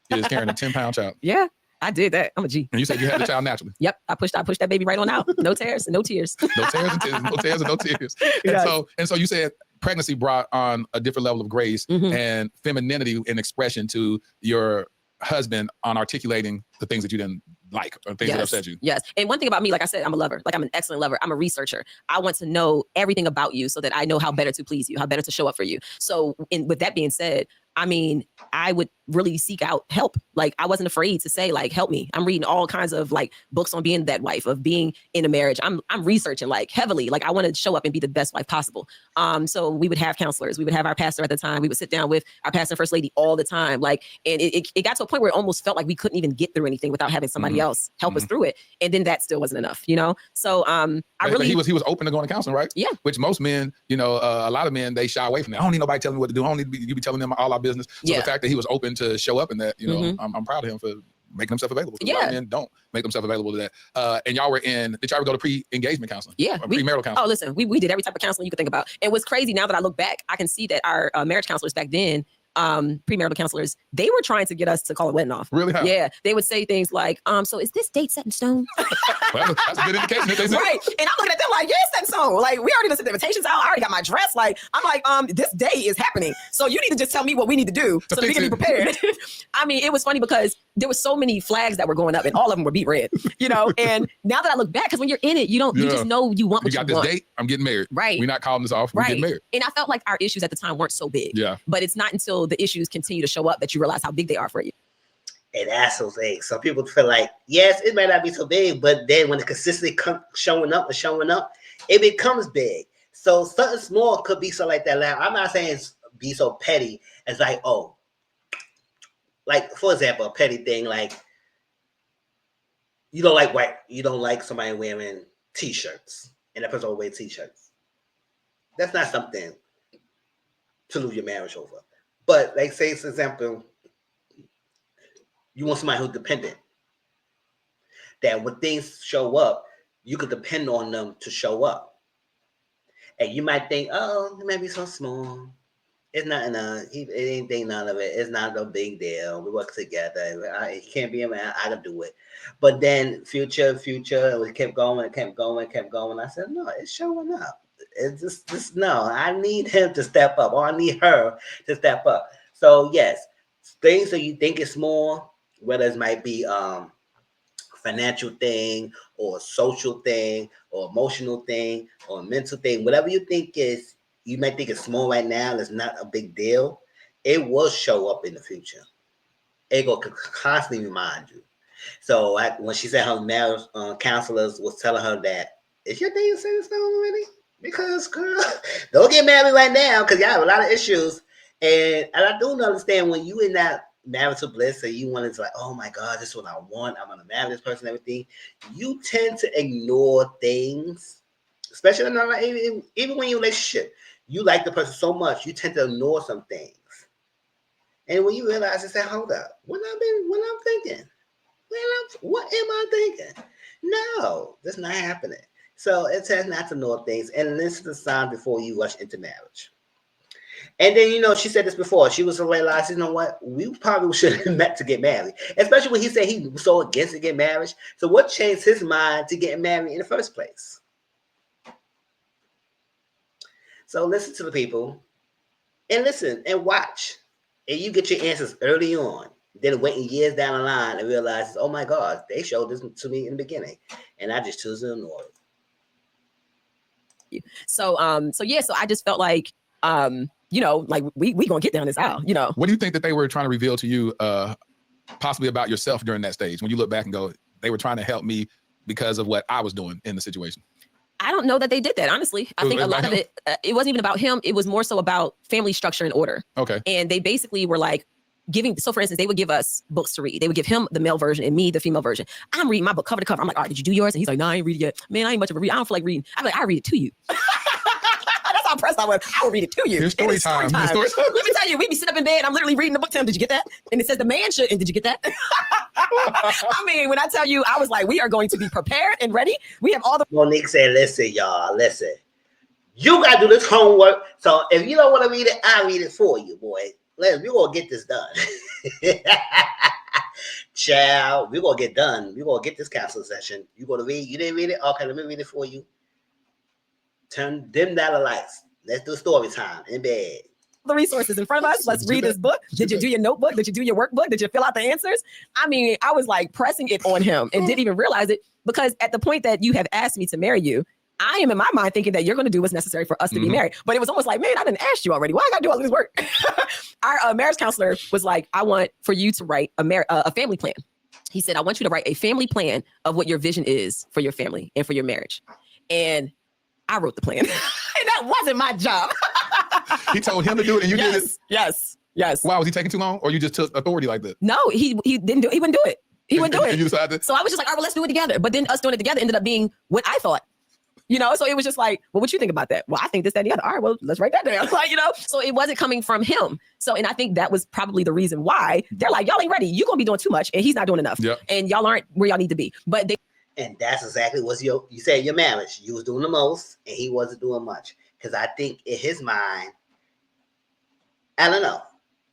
You was carrying a 10-pound child.
Yeah, I did that. I'm a G.
And you said you had the child naturally.
Yep, I pushed that baby right on out. No tears, no tears.
No tears and tears, no tears and no tears. And so you said pregnancy brought on a different level of grace and femininity in expression to your husband on articulating the things that you didn't like or things that upset you.
Yes. And one thing about me, like I said, I'm a lover. Like I'm an excellent lover. I'm a researcher. I want to know everything about you so that I know how better to please you, how better to show up for you. So with that being said, I would really seek out help. Like I wasn't afraid to say, like, help me. I'm reading all kinds of like books on being that wife, of being in a marriage. I'm researching like heavily. Like I want to show up and be the best wife possible. So we would have counselors. We would have our pastor at the time. We would sit down with our pastor and first lady all the time. Like, and it got to a point where it almost felt like we couldn't even get through anything without having somebody else help us through it. And then that still wasn't enough, So but
he was open to going to counseling, right?
Yeah.
Which most men, a lot of men, they shy away from that. I don't need nobody telling me what to do. I don't need you be telling them all our business. So the fact that he was open to show up in that, I'm proud of him for making himself available. A lot of men don't make themselves available to that. And y'all were did y'all ever go to pre-engagement counseling?
Yeah.
Premarital counseling?
Oh, listen, we did every type of counseling you could think about. And what's crazy now that I look back, I can see that our marriage counselors back then, premarital counselors, they were trying to get us to call a wedding off.
Really? How?
Yeah. They would say things like, so is this date set in stone?
Well, that's a good indication that they said.
Right. And I'm looking at them like, yeah, it's set in stone. Like, we already sent the invitations out. I already got my dress. Like, I'm like, this day is happening. So you need to just tell me what we need to do so that we can be prepared. It was funny because there were so many flags that were going up and all of them were beat red, and now that I look back, because when you're in it, you just know you want what you want. You got this date,
I'm getting married.
Right.
We're not calling this off. We're getting married.
And I felt like our issues at the time weren't so big.
Yeah.
But it's not until the issues continue to show up that you realize how big they are for you.
And that's those things. Some people feel like, yes, it might not be so big, but then when it consistently showing up, it becomes big. So something small could be so like that. Like, I'm not saying it's be so petty as like, oh, like for example, a petty thing like you don't like somebody wearing t-shirts and that person will wear t-shirts. That's not something to lose your marriage over. But like say for example, you want somebody who's dependent. That when things show up, you could depend on them to show up. And you might think, oh, it might be so small. It's not enough. It ain't think none of it. It's not no big deal. We work together. He can't be a man. I can do it. But then future, we kept going. I said, no, it's showing up. It's just no. I need him to step up, or I need her to step up. So yes, things that you think is small, whether it might be financial thing or social thing or emotional thing or mental thing, whatever you think is, you might think it's small right now, it's not a big deal. It will show up in the future. It will constantly remind you. So when she said her marriage counselors was telling her that is your dating set in stone already? Because, girl, don't get married right now because y'all have a lot of issues. And I don't understand when you in that marital bliss and you want to like, oh my God, this is what I want. I'm going to marry this person and everything. You tend to ignore things, especially even when you're in a relationship. You like the person so much, you tend to ignore some things. And when you realize, you say, hold up, what I'm thinking? What am I thinking? No, that's not happening. So it says not to know things and listen to the signs before you rush into marriage. And then, she said this before. She was realizing, you know what? We probably should have met to get married. Especially when he said he was so against to get married. So what changed his mind to get married in the first place? So listen to the people and listen and watch. And you get your answers early on. Then waiting years down the line and realize, oh my God, they showed this to me in the beginning. And I just choose to ignore it.
So I just felt like, like we gonna get down this aisle,
What do you think that they were trying to reveal to you, possibly about yourself during that stage? When you look back and go, they were trying to help me because of what I was doing in the situation.
I don't know that they did that, honestly. I think a lot of it, it wasn't even about him. It was more so about family structure and order.
Okay.
And they basically were like so for instance, they would give us books to read. They would give him the male version and me the female version. I'm reading my book cover to cover. I'm like, all right, did you do yours? And he's like, no, I ain't read it yet. Man, I ain't much of a reader. I don't feel like reading. I'm like, I read it to you. That's how impressed I was. I will read it to you.
Here's story time.
Let me tell you, we be sitting up in bed. I'm literally reading the book to him. Did you get that? And it says the man should. And did you get that? I mean, when I tell you, I was like, we are going to be prepared and ready. We have all the.
Monique said, listen, y'all, listen. You got to do this homework. So if you don't want to read it, I'll read it for you, boy. We're going to get this done. Child, we're going to get done. We're going to get this counseling session. You going to read? You didn't read it? Okay, let me read it for you. Dim down the lights. Let's do story time in bed.
The resources in front of us. Let's read this book. Did you do your notebook? Did you do your workbook? Did you fill out the answers? I mean, I was like pressing it on him and didn't even realize it because at the point that you have asked me to marry you, I am in my mind thinking that you're going to do what's necessary for us to be married. But it was almost like, man, I didn't ask you already. Why I got to do all this work? Our marriage counselor was like, I want for you to write a family plan. He said, I want you to write a family plan of what your vision is for your family and for your marriage. And I wrote the plan. And that wasn't my job.
He told him to do it and you did it?
Yes. Why,
was he taking too long or you just took authority like that?
No, he didn't do it. He wouldn't do it. He wouldn't do it.
And you decided?
So I was just like, all right, well, let's do it together. But then us doing it together ended up being what I thought. So it was just like, well, what you think about that? Well, I think this, that, and the other. All right, well, let's write that down. So it wasn't coming from him. So, and I think that was probably the reason why they're like, y'all ain't ready. You're going to be doing too much and he's not doing enough.
Yep.
And y'all aren't where y'all need to be. But
and that's exactly what you said your marriage. You was doing the most and he wasn't doing much. Because I think in his mind, I don't know.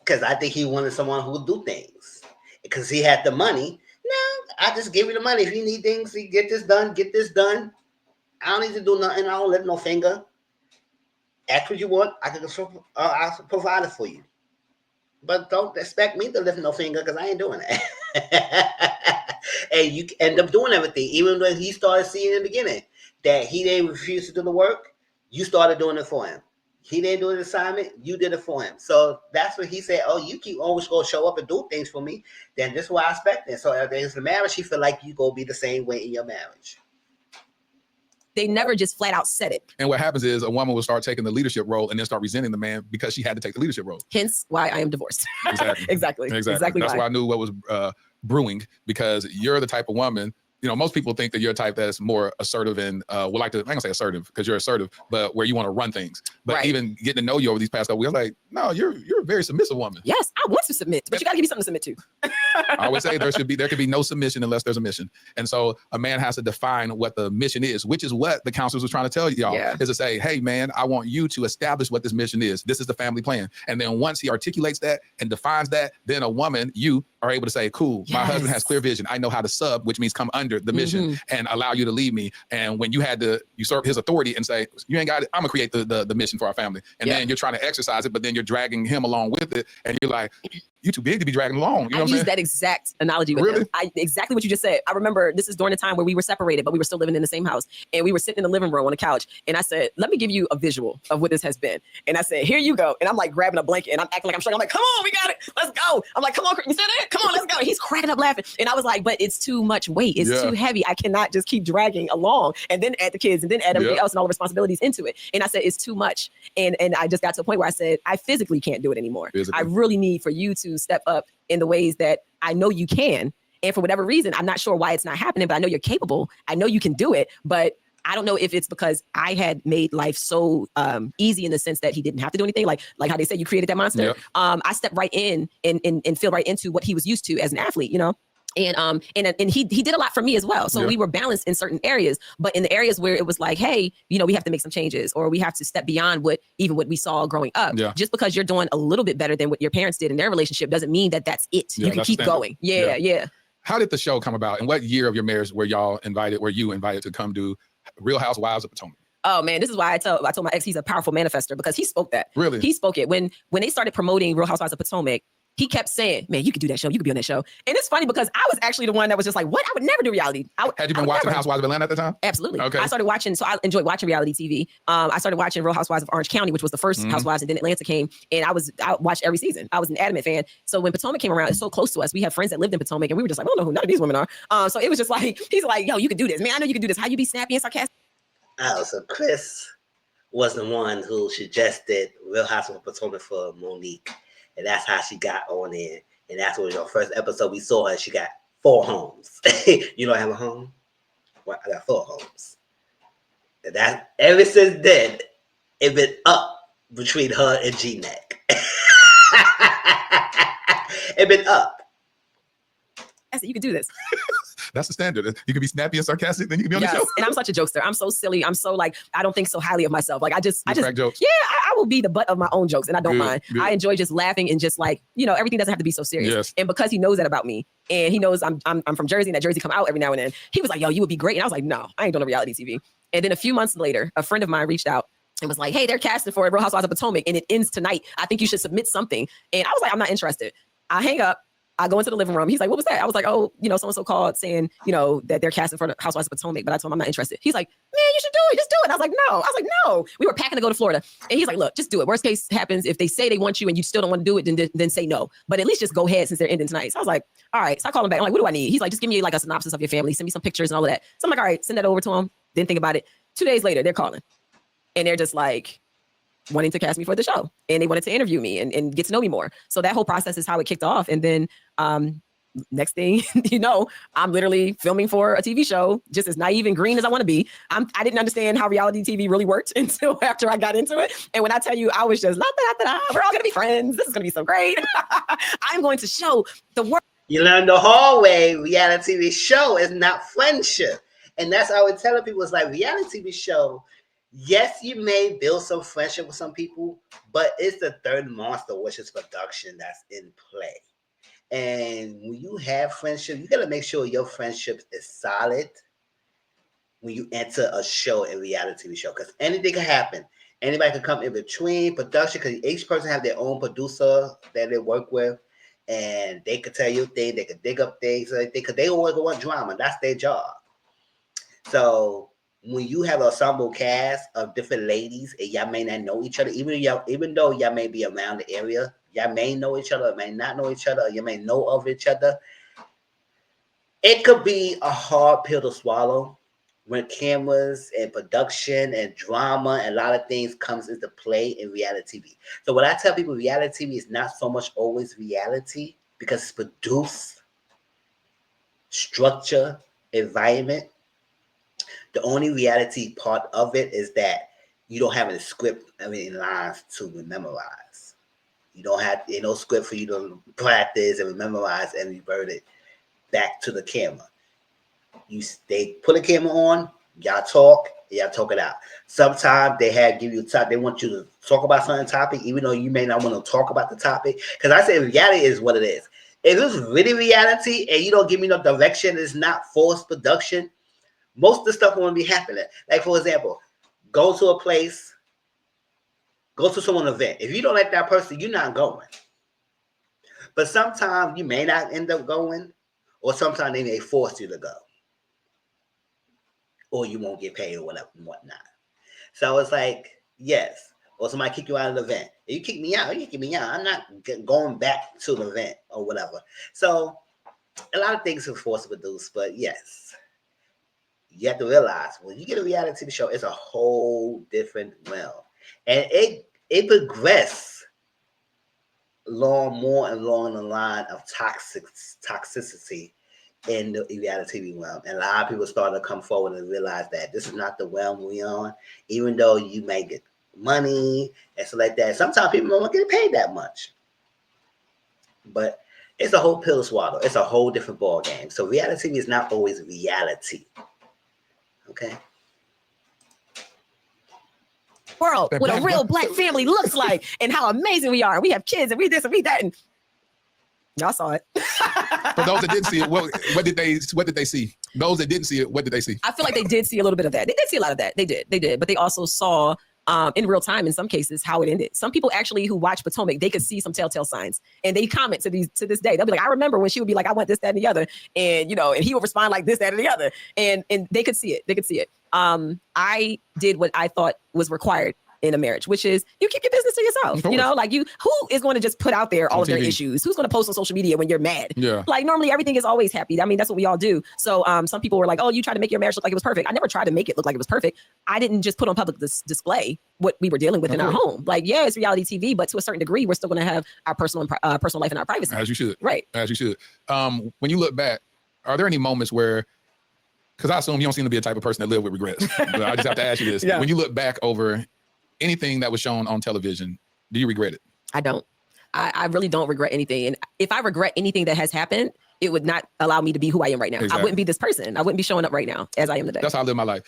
Because I think he wanted someone who would do things. Because he had the money. No, I just give you the money. If you need things, you get this done. I don't need to do nothing. I don't lift no finger. Ask what you want. I'll provide it for you. But don't expect me to lift no finger because I ain't doing that. And you end up doing everything. Even when he started seeing in the beginning that he didn't refuse to do the work, you started doing it for him. He didn't do the assignment, you did it for him. So that's what he said. Oh, you keep always going to show up and do things for me. Then this is what I expect. And so if there's a marriage, he feel like you go be the same way in your marriage.
They never just flat out said it.
And what happens is a woman will start taking the leadership role and then start resenting the man because she had to take the leadership role.
Hence why I am divorced.
Exactly. Exactly. That's why I knew what was brewing, because you're the type of woman, most people think that you're a type that's more assertive and I'm gonna say assertive because you're assertive, but where you want to run things. But even getting to know you over these past couple weeks, like, no, you're a very submissive woman.
Yes, I want to submit, but you gotta give me something to submit to.
I always say there could be no submission unless there's a mission. And so a man has to define what the mission is, which is what the counselors was trying to tell y'all, is to say, hey man, I want you to establish what this mission is. This is the family plan. And then once he articulates that and defines that, then a woman, you are able to say, cool, my husband has clear vision. I know how to sub, which means come under the mission and allow you to lead me. And when you had to usurp his authority and say, you ain't got it, I'm gonna create the mission for our family. And then you're trying to exercise it, but then you're dragging him along with it. And you're like, you too big to be dragging along. You know
I
what I'm
use
saying?
that exact analogy with
Really?
him. Exactly what you just said. I remember this is during the time where we were separated, but we were still living in the same house. And we were sitting in the living room on the couch. And I said, let me give you a visual of what this has been. And I said, here you go. And I'm like grabbing a blanket and I'm acting like I'm struggling. I'm like, come on, we got it. Let's go. I'm like, come on, you said it? Come on, let's go. And he's cracking up laughing. And I was like, but it's too much weight. It's too heavy. I cannot just keep dragging along and then add the kids and then add everything else and all the responsibilities into it. And I said, it's too much. And I just got to a point where I said, I physically can't do it anymore. I really need for you to step up in the ways that I know you can. And for whatever reason, I'm not sure why it's not happening, but I know you're capable. I know you can do it, but I don't know if it's because I had made life so easy in the sense that he didn't have to do anything. Like how they said you created that monster. Yep. I stepped right in and fell right into what he was used to as an athlete, you know? And he did a lot for me as well. So we were balanced in certain areas, but in the areas where it was like, hey, you know, we have to make some changes or we have to step beyond what we saw growing up. Yeah. Just because you're doing a little bit better than what your parents did in their relationship doesn't mean that that's it. You can keep going. Yeah.
How did the show come about? And what year of your marriage were you invited to come do Real Housewives of Potomac?
Oh man, this is why I told my ex he's a powerful manifester because he spoke that.
Really?
He spoke it. When they started promoting Real Housewives of Potomac, he kept saying, man, you could do that show. You could be on that show. And it's funny because I was actually the one that was just like, what? I would never do reality.
Had you been watching Housewives of Atlanta at the time?
Absolutely.
Okay.
I started watching, so I enjoyed watching reality TV. I started watching Real Housewives of Orange County, which was the first Housewives, and then Atlanta came. And I watched every season. I was an adamant fan. So when Potomac came around, it's so close to us. We have friends that lived in Potomac, and we were just like, I don't know who none of these women are. So it was just like, he's like, yo, you could do this. Man, I know you could do this. How you be snappy and sarcastic?
Oh, so Chris was the one who suggested Real Housewives of Potomac for Monique. And that's how she got on in. And that's what your first episode we saw her. She got 4 homes. You don't have a home? Well, I got 4 homes. And that ever since then, it been up between her and G-Neck. It been up.
I said, you can do this.
That's the standard. You can be snappy and sarcastic, then you can be on the show.
And I'm such a jokester. I'm so silly. I'm so like, I don't think so highly of myself. Like I just
crack jokes.
Yeah, I will be the butt of my own jokes and I don't mind. Good. I enjoy just laughing and just like, you know, everything doesn't have to be so serious. Yes. And because he knows that about me and he knows I'm from Jersey and that Jersey come out every now and then, he was like, yo, you would be great. And I was like, no, I ain't doing a reality TV. And then a few months later, a friend of mine reached out and was like, hey, they're casting for Real Housewives of Potomac and it ends tonight. I think you should submit something. And I was like, I'm not interested. I hang up. I go into the living room. He's like, what was that? I was like, oh, you know, so-and-so called saying, you know, that they're casting for the Housewives of Potomac, but I told him I'm not interested. He's like, man, you should do it. Just do it. And I was like, no. No. We were packing to go to Florida. And he's like, look, just do it. Worst case happens, if they say they want you and you still don't want to do it, then say no. But at least just go ahead since they're ending tonight. So I was like, all right. So I call him back. I'm like, what do I need? He's like, just give me like a synopsis of your family. Send me some pictures and all of that. So I'm like, all right, send that over to him. Didn't think about it. 2 days later, they're calling. And they're just like, wanting to cast me for the show. And they wanted to interview me and get to know me more. So that whole process is how it kicked off. And then next thing you know, I'm literally filming for a TV show, just as naive and green as I want to be. I didn't understand how reality TV really worked until after I got into it. And when I tell you, I was just, we're all going to be friends. This is going to be so great. I'm going to show the world.
You learn the hard way. Reality TV show is not friendship. And that's how I would tell people. It's like reality TV show. Yes, you may build some friendship with some people, but it's the third monster, which is production, that's in play. And when you have friendship, you got to make sure your friendship is solid when you enter a show, a reality TV show, because anything can happen. Anybody can come in between production, because each person have their own producer that they work with, and they could tell you things, they could dig up things, because they always want drama. That's their job. So when you have an ensemble cast of different ladies and y'all may not know each other, even though y'all may be around the area, y'all may know each other, may not know each other, or you may know of each other. It could be a hard pill to swallow when cameras and production and drama and a lot of things comes into play in reality TV. So what I tell people, reality TV is not so much always reality because it's produced, structure, environment. The only reality part of it is that you don't have any script, lines to memorize. You don't have no script for you to practice and memorize and revert it back to the camera. They put a camera on, y'all talk it out. Sometimes they give you time. They want you to talk about certain topic, even though you may not want to talk about the topic. Because I say reality is what it is. If it's really reality and you don't give me no direction, it's not forced production. Most of the stuff won't be happening. Like, for example, go to a place, go to someone's event. If you don't like that person, you're not going. But sometimes you may not end up going, or sometimes they may force you to go, or you won't get paid or whatever and whatnot. So it's like, yes. Or somebody kick you out of the event. If you kick me out, you kick me out. I'm not going back to the event or whatever. So a lot of things are forced to produce, but yes. You have to realize when you get a reality TV show, it's a whole different realm. And it progresses more and along the line of toxicity in the reality TV realm. And a lot of people start to come forward and realize that this is not the realm we're on, even though you may get money and stuff like that. Sometimes people don't get paid that much. But it's a whole pill to swallow. It's a whole different ball game. So reality TV is not always reality. Okay.
World, what a real Black family looks like, and how amazing we are. We have kids, and we this and we that, and y'all saw it.
For those that didn't see it, what did they see? Those that didn't see it, what did they see?
I feel like they did see a little bit of that. They did see a lot of that. They did, but they also saw in real time in some cases how it ended. Some people actually who watch Potomac, they could see some telltale signs, and they comment to this day. They'll be like, I remember when she would be like, I want this, that, and the other, and and he would respond like this, that, and the other, and they could see it. They could see it. I did what I thought was required in a marriage, which is you keep your business to yourself. Like who is going to just put out there all of their issues? Who's going to post on social media when you're mad?
Yeah.
Like normally everything is always happy. I mean, that's what we all do. So some people were like, oh, you tried to make your marriage look like it was perfect. I never tried to make it look like it was perfect. I didn't just put on public display what we were dealing with in our home. Like, yeah, it's reality TV, but to a certain degree, we're still going to have our personal life and our privacy.
As you should.
Right.
As you should. When you look back, are there any moments where, because I assume you don't seem to be a type of person that live with regrets, but I just have to ask you this. Yeah. When you look back over anything that was shown on television, do you regret it?
I don't. I really don't regret anything. And if I regret anything that has happened, it would not allow me to be who I am right now. Exactly. I wouldn't be this person. I wouldn't be showing up right now as I am today.
That's how I live my life.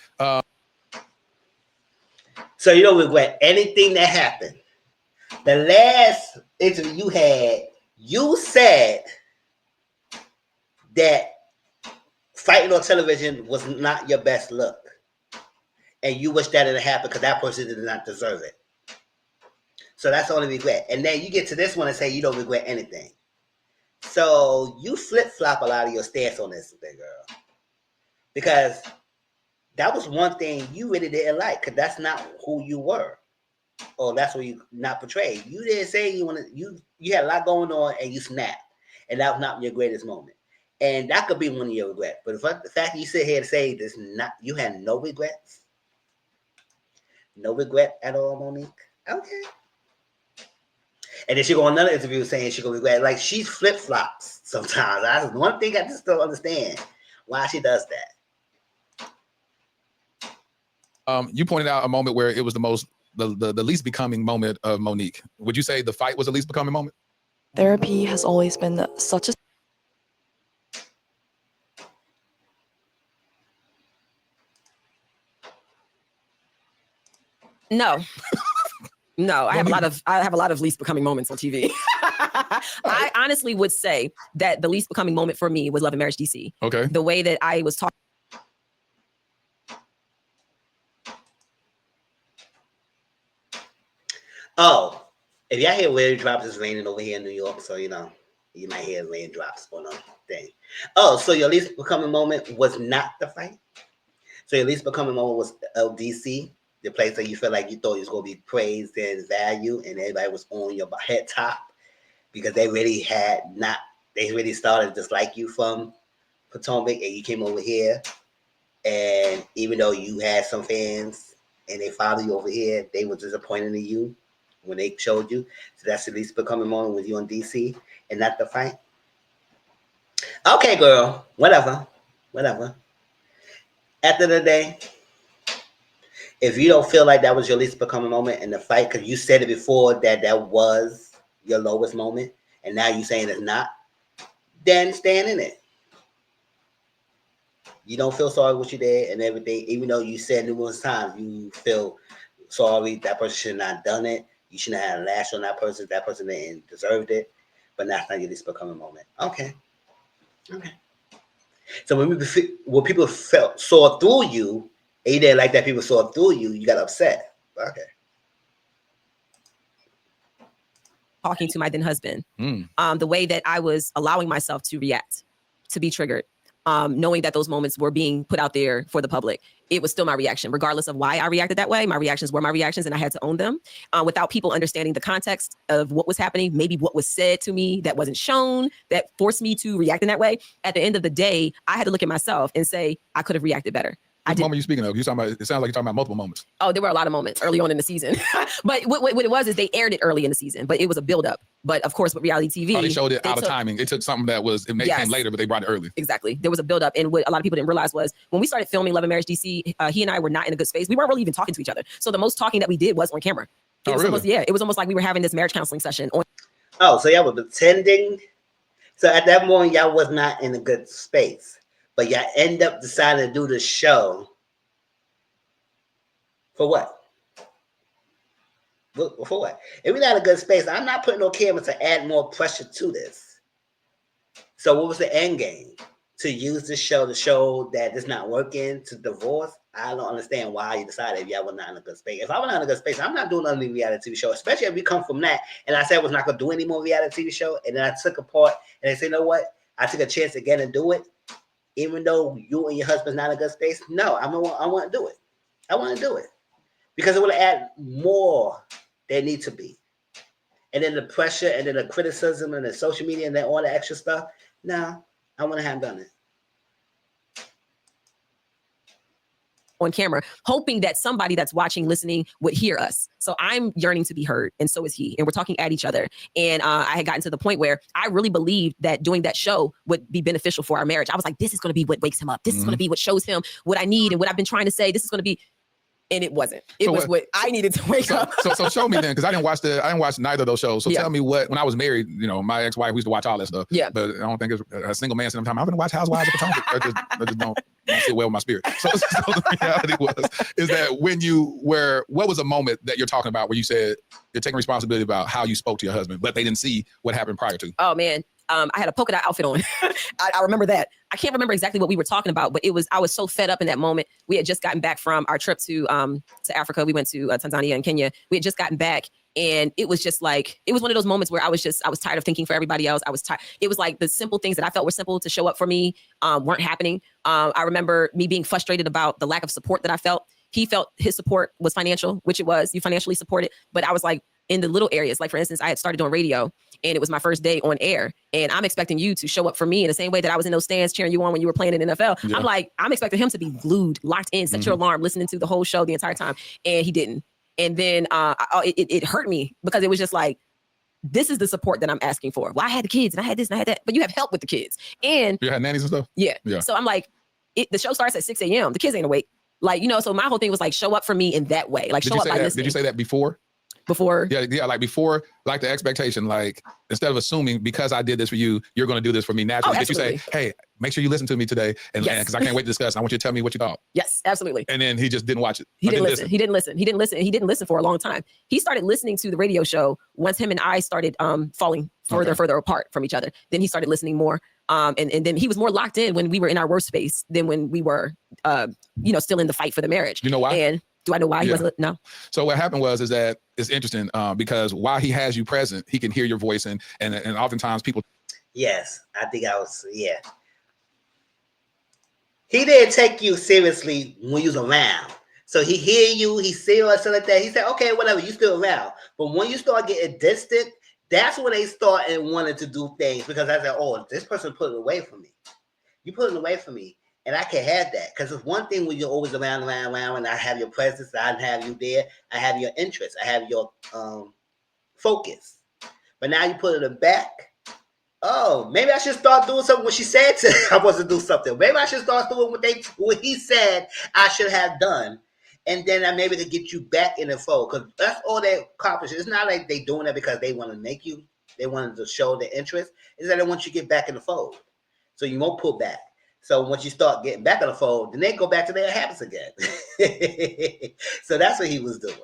So you don't regret anything that happened. The last interview you had, you said that fighting on television was not your best look. And you wish that didn't happen because that person did not deserve it. So that's the only regret. And then you get to this one and say you don't regret anything. So you flip-flop a lot of your stance on this, big girl. Because that was one thing you really didn't like, because that's not who you were. Or that's what you not portrayed. You didn't say you had a lot going on and you snapped. And that was not your greatest moment. And that could be one of your regrets. But the fact that you sit here and say this, you had no regrets. No regret at all, Monique. Okay. And then she go on another interview saying she gonna regret. Like she's flip flops sometimes. That's one thing I just don't understand why she does that.
You pointed out a moment where it was the least becoming moment of Monique. Would you say the fight was the least becoming moment?
Therapy has always been such a
No. No, I have a lot of least becoming moments on TV. I honestly would say that the least becoming moment for me was Love and Marriage DC.
Okay.
The way that I was talking.
Oh, if y'all hear raindrops, it's raining over here in New York, so you might hear raindrops on a thing. Oh, so your least becoming moment was not the fight? So your least becoming moment was LDC? The place that you feel like you thought you was going to be praised and valued, and everybody was on your head top because they really started just like you from Potomac, and you came over here, and even though you had some fans and they followed you over here, they were disappointed in you when they showed you. So that's at least becoming moment with you on DC and not the fight. Okay, girl, whatever. At the end of the day, if you don't feel like that was your least becoming moment in the fight, because you said it before that was your lowest moment, and now you're saying it's not, then stand in it. You don't feel sorry what you did and everything, even though you said numerous times you feel sorry, that person should not have done it. You shouldn't have lashed on that person didn't deserve it, but that's not your least becoming moment. Okay. So when people saw through you, and you didn't like that people saw through you, you got upset. Okay.
talking to my then husband,
Mm.
the way that I was allowing myself to react, to be triggered, knowing that those moments were being put out there for the public, it was still my reaction, regardless of why I reacted that way. My reactions were my reactions, and I had to own them without people understanding the context of what was happening, maybe what was said to me that wasn't shown, that forced me to react in that way. At the end of the day, I had to look at myself and say, I could have reacted better.
What moment are you speaking of? You talking about? It sounds like you're talking about multiple moments.
Oh, there were a lot of moments early on in the season. But what it was is they aired it early in the season, but it was a buildup. But of course, with reality TV,
they showed it out of timing. It took something that was, it came later, but they brought it early.
Exactly. There was a buildup. And what a lot of people didn't realize was when we started filming Love and Marriage DC, he and I were not in a good space. We weren't really even talking to each other. So the most talking that we did was on camera. It was almost, it was almost like we were having this marriage counseling session.
Oh, so y'all were pretending. So at that moment, y'all was not in a good space, but y'all end up deciding to do the show. For what? For what? If we're not in a good space, I'm not putting no camera to add more pressure to this. So what was the end game? To use this show to show that it's not working, to divorce? I don't understand why you decided if y'all were not in a good space. If I was not in a good space, I'm not doing any reality TV show, especially if we come from that. And I said I was not going to do any more reality TV show. And then I took a part and I said, you know what? I took a chance again to do it. Even though you and your husband's not in a good space. No, I want to do it. I want to do it. Because it will add more than need to be. And then the pressure and then the criticism and the social media and then all the extra stuff. No, I wouldn't have done it.
On camera, hoping that somebody that's watching, listening would hear us. So I'm yearning to be heard, and so is he. And we're talking at each other. And I had gotten to the point where I really believed that doing that show would be beneficial for our marriage. I was like, this is going to be what wakes him up. This is going to be what shows him what I need and what I've been trying to say. This is going to be. And it wasn't. It was what I needed to wake up.
So show me then, because I didn't watch neither of those shows. So tell me what, when I was married, you know, my ex-wife, we used to watch all that stuff.
Yeah.
But I don't think it's a single man sitting time. I'm going to watch Housewives of Potomac. I just don't sit well with my spirit. So the reality is that what was a moment that you're talking about where you said you're taking responsibility about how you spoke to your husband, but they didn't see what happened prior to?
Oh man. I had a polka dot outfit on. I remember that. I can't remember exactly what we were talking about, but I was so fed up in that moment. We had just gotten back from our trip to Africa. We went to Tanzania and Kenya. We had just gotten back, and it was just like, it was one of those moments where I was tired of thinking for everybody else. I was tired. It was like the simple things that I felt were simple to show up for me weren't happening. I remember me being frustrated about the lack of support that I felt. He felt his support was financial, which it was. You financially supported, but I was like, in the little areas, like for instance, I had started doing radio and it was my first day on air, and I'm expecting you to show up for me in the same way that I was in those stands cheering you on when you were playing in NFL. Yeah. I'm expecting him to be glued, locked in, set your alarm, listening to the whole show the entire time. And he didn't. And then it hurt me because it was just like, this is the support that I'm asking for. Well, I had the kids and I had this and I had that, but you have help with the kids. And
you had nannies and stuff?
Yeah. So I'm like, the show starts at 6 a.m. The kids ain't awake. Like, you know, so my whole thing was like, show up for me in that way. Like, show up by listening.
Did you say that before? Yeah, like before, like the expectation, like instead of assuming because I did this for you, you're going to do this for me naturally. Did you say, hey, make sure you listen to me today, and because I can't wait to discuss. I want you to tell me what you thought.
Yes, absolutely.
And then he just didn't watch it.
He didn't listen. He didn't listen for a long time. He started listening to the radio show once him and I started falling further apart from each other. Then he started listening more. And then he was more locked in when we were in our worst space than when we were, still in the fight for the marriage.
You know why?
And do I know why he wasn't? No.
So what happened is that it's interesting because while he has you present, he can hear your voice and oftentimes people.
Yes, I think yeah. He didn't take you seriously when you was around. So he hear you, he see you or something like that. He said, okay, whatever, you still around. But when you start getting distant, that's when they start and wanted to do things because I said, oh, this person put it away from me. You put it away from me. And I can have that because it's one thing when you're always around, and I have your presence, I have you there, I have your interest, I have your focus. But now you put it back. Oh, maybe I should start doing something when she said I was to do something. Maybe I should start doing what he said I should have done. And then I maybe to get you back in the fold because that's all they accomplish. It's not like they doing that because they want to make you, they wanted to show their interest. It's that they want you to get back in the fold. So you won't pull back. So once you start getting back on the fold, then they go back to their habits again. So that's what he was doing.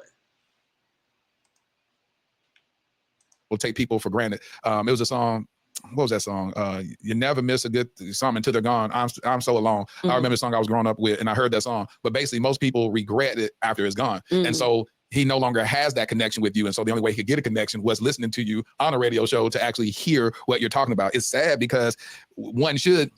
We'll take people for granted. It was a song. What was that song? You never miss a good something until they're gone. I'm so alone. I remember the song I was growing up with, and I heard that song. But basically, most people regret it after it's gone. And so he no longer has that connection with you. And so the only way he could get a connection was listening to you on a radio show to actually hear what you're talking about. It's sad because one should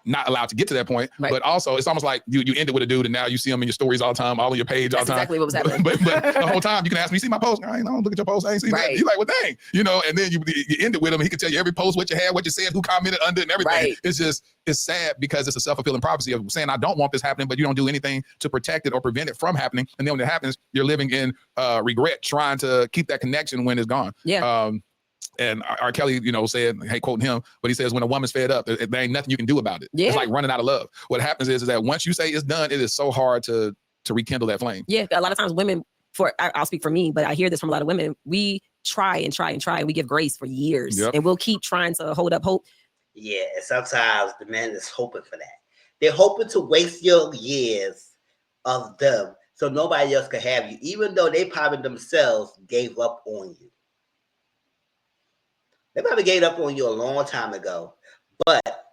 not allowed to get to that point,
Right.
but also it's almost like you end it with a dude and now you see him in your stories all the time, all on your page all the time.
That's exactly what was happening.
But the whole time you can ask me, see my post? I ain't know, look at your post. I ain't seen that. You're like, well, dang, you know, and then you end it with him. He can tell you every post, what you had, what you said, who commented under and everything.
Right.
It's sad because it's a self-fulfilling prophecy of saying, I don't want this happening, but you don't do anything to protect it or prevent it from happening. And then when it happens, you're living in regret, trying to keep that connection when it's gone.
Yeah.
And R. Kelly, you know, said, hey, quoting him, but he says, when a woman's fed up, there ain't nothing you can do about it.
Yeah.
It's like running out of love. What happens is that once you say it's done, it is so hard to rekindle that flame.
Yeah, a lot of times women, I'll speak for me, but I hear this from a lot of women, we try and try and try, and we give grace for years.
Yep.
And we'll keep trying to hold up hope.
Yeah, and sometimes the man is hoping for that. They're hoping to waste your years of them so nobody else can have you, even though they probably themselves gave up on you. They probably gave up on you a long time ago, but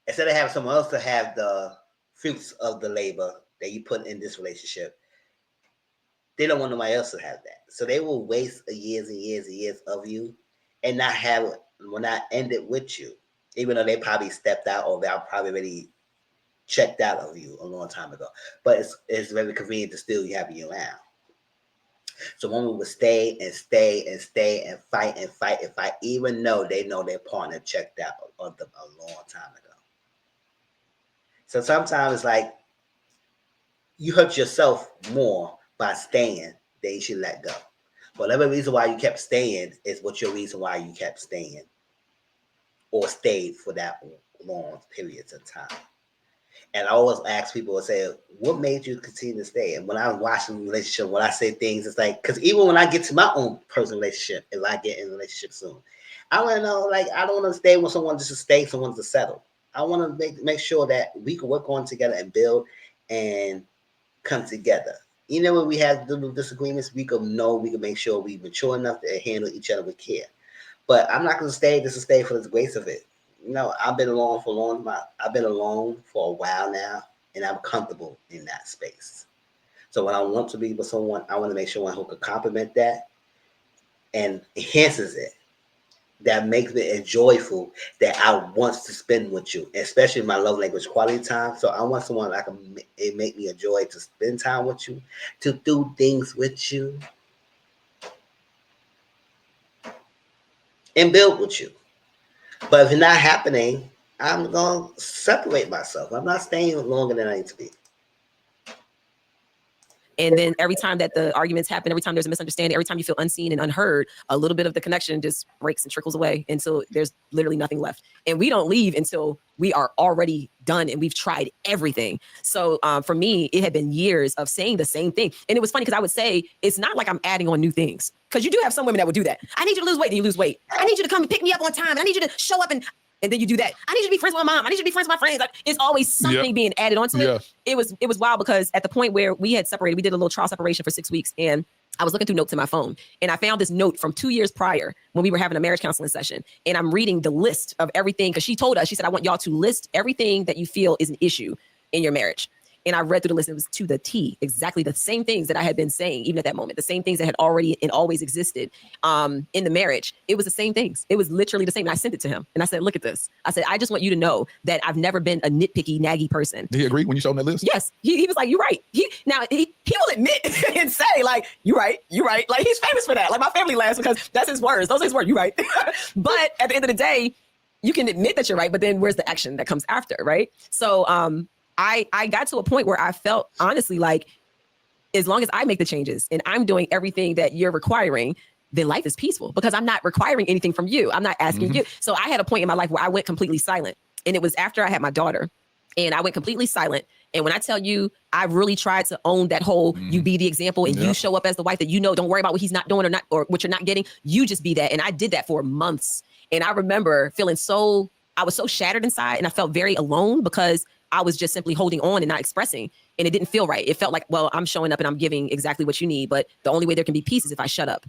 instead of having someone else to have the fruits of the labor that you put in this relationship, they don't want nobody else to have that. So they will waste years and years and years of you and not have it, will not end it with you, even though they probably stepped out or they're probably already checked out of you a long time ago. But it's very convenient to still have you around. So women would stay and stay and stay and fight and fight and fight, even though they know their partner checked out of them a long time ago. So sometimes it's like you hurt yourself more by staying than you should let go. Whatever reason why you kept staying is what your reason why you kept staying or stayed for that long periods of time. And I always ask people and say, what made you continue to stay? And when I'm watching the relationship, when I say things, it's like, because even when I get to my own personal relationship, if I get in a relationship soon, I want to know, like, I don't want to stay with someone just to stay, someone to settle. I want to make sure that we can work on together and build and come together. You know, when we have little disagreements, we can make sure we mature enough to handle each other with care. But I'm not going to stay just to stay for the grace of it. You know, I've been alone for a while now, and I'm comfortable in that space. So when I want to be with someone, I want to make sure one who can complement that and enhances it. That makes it joyful that I want to spend with you, especially my love language, quality time. So I want someone that can make me a joy to spend time with you, to do things with you, and build with you. But if it's not happening, I'm going to separate myself. I'm not staying longer than I need to be.
And then every time that the arguments happen, every time there's a misunderstanding, every time you feel unseen and unheard, a little bit of the connection just breaks and trickles away until there's literally nothing left. And we don't leave until we are already done and we've tried everything. So for me, it had been years of saying the same thing. And it was funny because I would say, it's not like I'm adding on new things. Because you do have some women that would do that. I need you to lose weight. Then you lose weight. I need you to come and pick me up on time. I need you to show up and then you do that. I need you to be friends with my mom. I need you to be friends with my friends. Like, it's always something being added onto it. It was wild because at the point where we had separated, we did a little trial separation for 6 weeks, and I was looking through notes in my phone, and I found this note from 2 years prior when we were having a marriage counseling session, and I'm reading the list of everything because she told us, she said, I want y'all to list everything that you feel is an issue in your marriage. And I read through the list, and it was to the T, exactly the same things that I had been saying, even at that moment, the same things that had already and always existed in the marriage. It was the same things. It was literally the same. And I sent it to him, and I said, look at this. I said, I just want you to know that I've never been a nitpicky, naggy person.
Did he agree when you showed him that list?
Yes. He was like, you're right. He will admit and say, like, you're right. Like, he's famous for that. Like, my family laughs because that's his words. Those are his words. You're right. But at the end of the day, you can admit that you're right, but then where's the action that comes after, right? So, I got to a point where I felt honestly like, as long as I make the changes and I'm doing everything that you're requiring, then life is peaceful because I'm not requiring anything from you. I'm not asking you. So I had a point in my life where I went completely silent. And it was after I had my daughter, and I went completely silent. And when I tell you, I really tried to own that whole, you be the example and you show up as the wife that you know, don't worry about what he's not doing or what you're not getting. You just be that. And I did that for months. And I remember feeling I was so shattered inside, and I felt very alone because I was just simply holding on and not expressing. And it didn't feel right. It felt like, well, I'm showing up and I'm giving exactly what you need. But the only way there can be peace is if I shut up.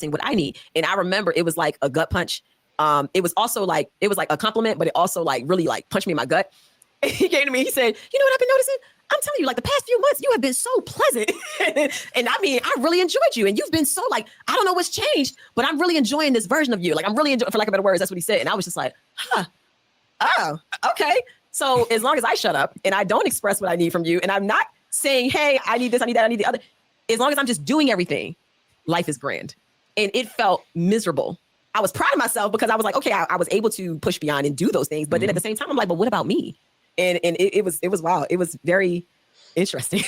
what I need. And I remember it was like a gut punch. It was also like, it was like a compliment, but it also like really like punched me in my gut. And he came to me, he said, you know what I've been noticing? I'm telling you, like the past few months, you have been so pleasant. And I mean, I really enjoyed you. And you've been so like, I don't know what's changed, but I'm really enjoying this version of you. Like I'm really enjoying, for lack of better words, that's what he said. And I was just like, oh, okay. So as long as I shut up and I don't express what I need from you, and I'm not saying, hey, I need this, I need that, I need the other. As long as I'm just doing everything, life is grand. And it felt miserable. I was proud of myself because I was like, okay, I was able to push beyond and do those things. But then at the same time, I'm like, but what about me? And it was wild. It was very interesting.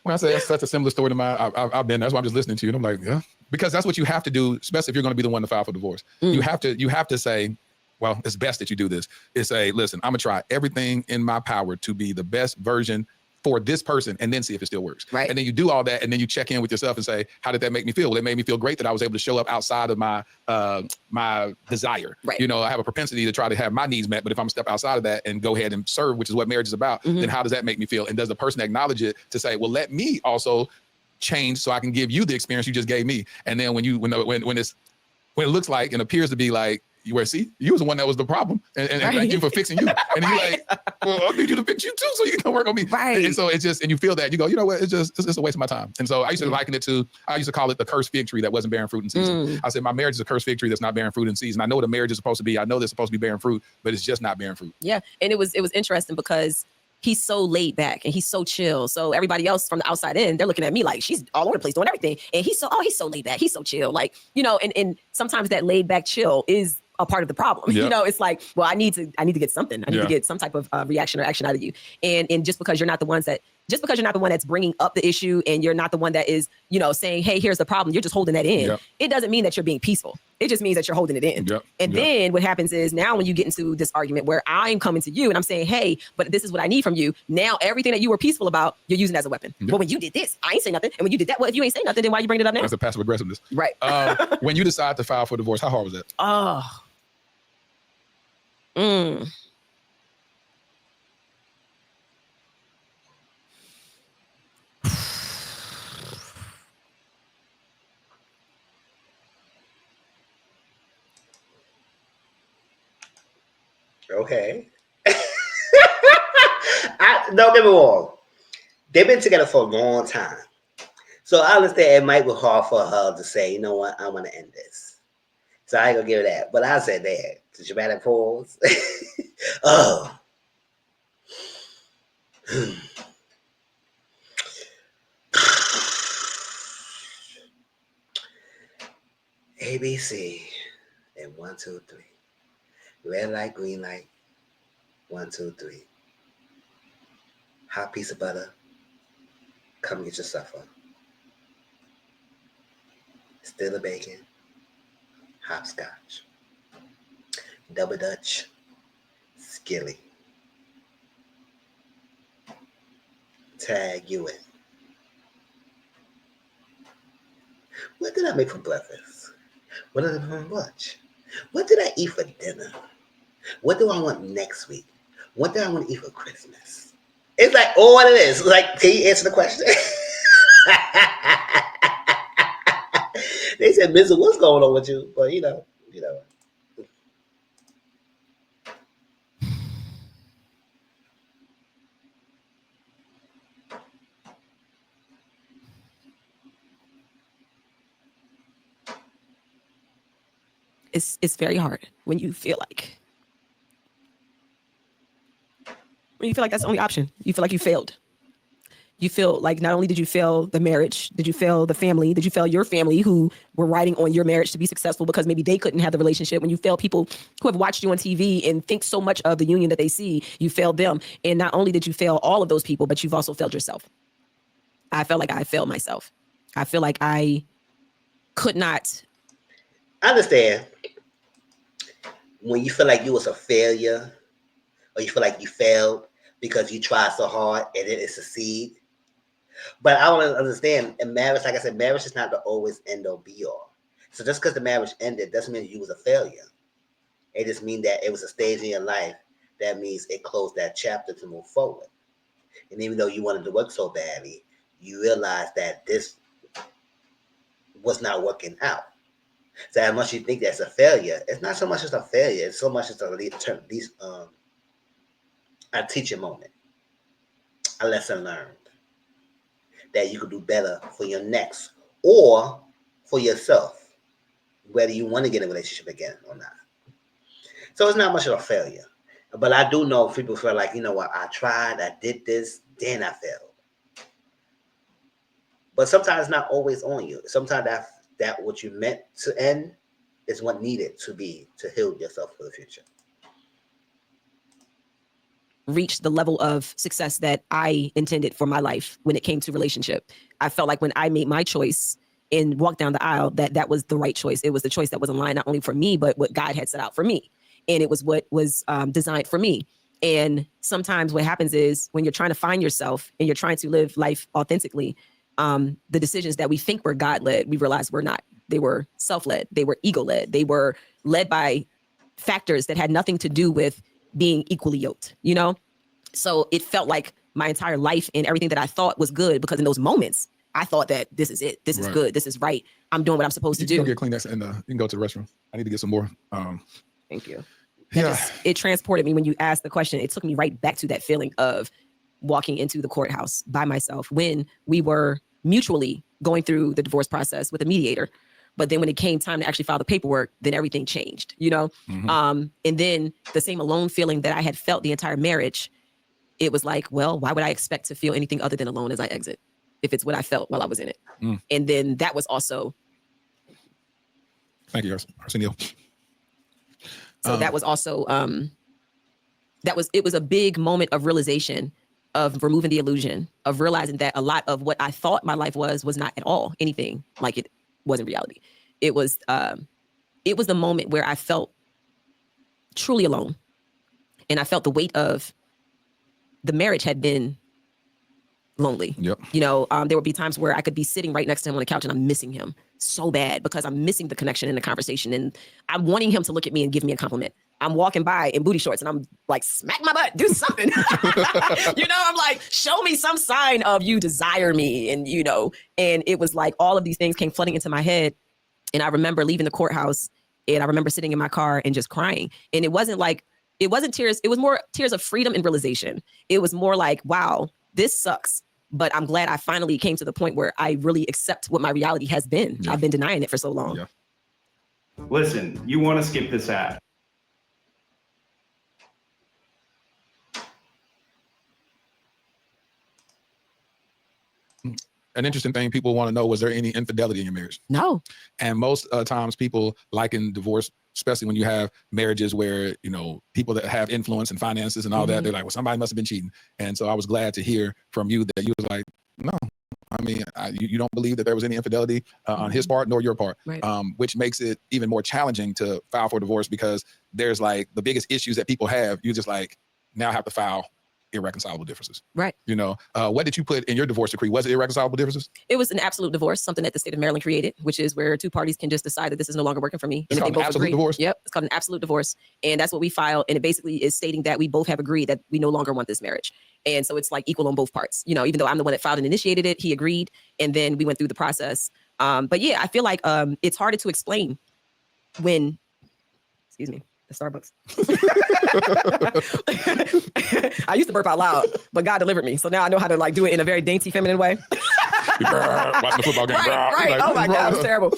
When I say that's such a similar story to mine, I've been there. That's why I'm just listening to you. And I'm like, yeah, because that's what you have to do, especially if you're going to be the one to file for divorce. You have to say, well, it's best that you do this. Is say, listen, I'm gonna try everything in my power to be the best version for this person, and then see if it still works.
Right.
And then you do all that, and then you check in with yourself and say, how did that make me feel? Well, it made me feel great that I was able to show up outside of my my desire.
Right.
You know, I have a propensity to try to have my needs met, but if I'm step outside of that and go ahead and serve, which is what marriage is about, then how does that make me feel? And does the person acknowledge it to say, well, let me also change so I can give you the experience you just gave me? And then when it looks like and appears to be like, you was the one that was the problem, and thank you for fixing you. And you're like, well, I need you to fix you too, so you can work on me.
Right.
And so it's just, and you feel that, you go, you know what, it's just a waste of my time. And so I used to liken it to, I used to call it the cursed fig tree that wasn't bearing fruit in season. I said, my marriage is a cursed fig tree that's not bearing fruit in season. I know what a marriage is supposed to be. I know they're supposed to be bearing fruit, but it's just not bearing fruit.
Yeah. And it was interesting because he's so laid back and he's so chill. So everybody else from the outside in, they're looking at me like she's all over the place doing everything. And he's so laid back. He's so chill. Like, you know, and sometimes that laid back chill is a part of the problem.
Yep.
You know, it's like, well, I need to get something. I need to get some type of reaction or action out of you. And just because you're not the one that's bringing up the issue, and you're not the one that is, you know, saying, hey, here's the problem, you're just holding that in. Yep. It doesn't mean that you're being peaceful. It just means that you're holding it in.
Yep.
And then what happens is, now when you get into this argument where I'm coming to you and I'm saying, hey, but this is what I need from you. Now everything that you were peaceful about, you're using as a weapon. Well, when you did this, I ain't say nothing. And when you did that, well, if you ain't say nothing, then why you bring it up now?
That's a passive aggressiveness.
Right.
When you decide to file for divorce, how hard was that?
Okay. Don't get me wrong. They've been together for a long time. So I understand it might be hard for her to say, you know what, I want to end this. So I ain't gonna give her that. But I said that. The dramatic pause. Oh. ABC. And 1, 2, 3. Red light, green light. 1, 2, 3. Hot piece of butter. Come get your supper. Still a bacon. Hopscotch. Double Dutch. Skilly. Tag you in. What did I make for breakfast? What did I have for lunch? What did I eat for dinner? What do I want next week? What do I want to eat for Christmas? It's like all it is. Like, can you answer the question? They said, Mister, what's going on with you? Well, you know.
It's very hard when you feel like that's the only option. You feel like you failed. You feel like not only did you fail the marriage, did you fail the family, did you fail your family who were riding on your marriage to be successful because maybe they couldn't have the relationship. When you fail people who have watched you on TV and think so much of the union that they see, you failed them. And not only did you fail all of those people, but you've also failed yourself. I felt like I failed myself. I feel like I could not.
I understand. When you feel like you was a failure, or you feel like you failed because you tried so hard and it didn't succeed. But I don't understand, in marriage, like I said, marriage is not the always end or be all. So just because the marriage ended doesn't mean you was a failure. It just means that it was a stage in your life that means it closed that chapter to move forward. And even though you wanted to work so badly, you realized that this was not working out. So as much as you think that's a failure, it's not so much as a failure. It's so much as a teaching moment, a lesson learned that you could do better for your next or for yourself, whether you want to get in a relationship again or not. So it's not much of a failure. But I do know people feel like, you know what, I tried, I did this, then I failed. But sometimes it's not always on you. Sometimes that what you meant to end is what needed to be to heal yourself for the future.
Reach the level of success that I intended for my life when it came to relationship. I felt like when I made my choice and walked down the aisle, that was the right choice. It was the choice that was aligned not only for me, but what God had set out for me. And it was what was designed for me. And sometimes what happens is when you're trying to find yourself and you're trying to live life authentically, the decisions that we think were God-led, we realize we're not. They were self-led. They were ego-led. They were led by factors that had nothing to do with being equally yoked, you know? So it felt like my entire life and everything that I thought was good, because in those moments, I thought that this is it. This is good. This is right. I'm doing what I'm supposed to do.
You can go get Kleenex and you can go to the restroom. I need to get some more.
Thank you.
Yeah.
It transported me when you asked the question. It took me right back to that feeling of walking into the courthouse by myself when we were mutually going through the divorce process with a mediator. But then when it came time to actually file the paperwork, then everything changed, you know? And then the same alone feeling that I had felt the entire marriage, it was like, well, why would I expect to feel anything other than alone as I exit if it's what I felt while I was in it? And then that was also.
Thank you, Arsenio.
So that was also, it was a big moment of realization, of removing the illusion, of realizing that a lot of what I thought my life was not at all anything like it was in reality. It was the moment where I felt truly alone. And I felt the weight of the marriage had been lonely.
Yep.
You know, there would be times where I could be sitting right next to him on the couch and I'm missing him so bad because I'm missing the connection in the conversation. And I'm wanting him to look at me and give me a compliment. I'm walking by in booty shorts and I'm like, smack my butt, do something. You know, I'm like, show me some sign of you desire me. And, you know, and it was like all of these things came flooding into my head. And I remember leaving the courthouse and I remember sitting in my car and just crying. And it wasn't tears. It was more tears of freedom and realization. It was more like, wow, this sucks. But I'm glad I finally came to the point where I really accept what my reality has been. Yeah. I've been denying it for so long.
Yeah. Listen, you want to skip this ad.
An interesting thing people want to know, was there any infidelity in your marriage?
No.
And most times people, like in divorce, especially when you have marriages where, you know, people that have influence and finances and all that, they're like, well, somebody must have been cheating. And so I was glad to hear from you that you was like, no, I mean, you don't believe that there was any infidelity on his part nor your part,
right.
Which makes it even more challenging to file for divorce, because there's like the biggest issues that people have. You just like now have to file irreconcilable differences.
Right.
You know, what did you put in your divorce decree? Was it irreconcilable differences?
It was an absolute divorce, something that the state of Maryland created, which is where two parties can just decide that this is no longer working for me.
It's
and
called
if they
an
both
absolute
agree,
divorce?
Yep. It's called an absolute divorce. And that's what we filed. And it basically is stating that we both have agreed that we no longer want this marriage. And so it's like equal on both parts. You know, even though I'm the one that filed and initiated it, he agreed. And then we went through the process. But yeah, I feel like it's harder to explain when, excuse me, the Starbucks. I used to burp out loud, but God delivered me. So now I know how to like do it in a very dainty, feminine way.
Watching the football game.
Right.
Like,
oh my God, it was terrible.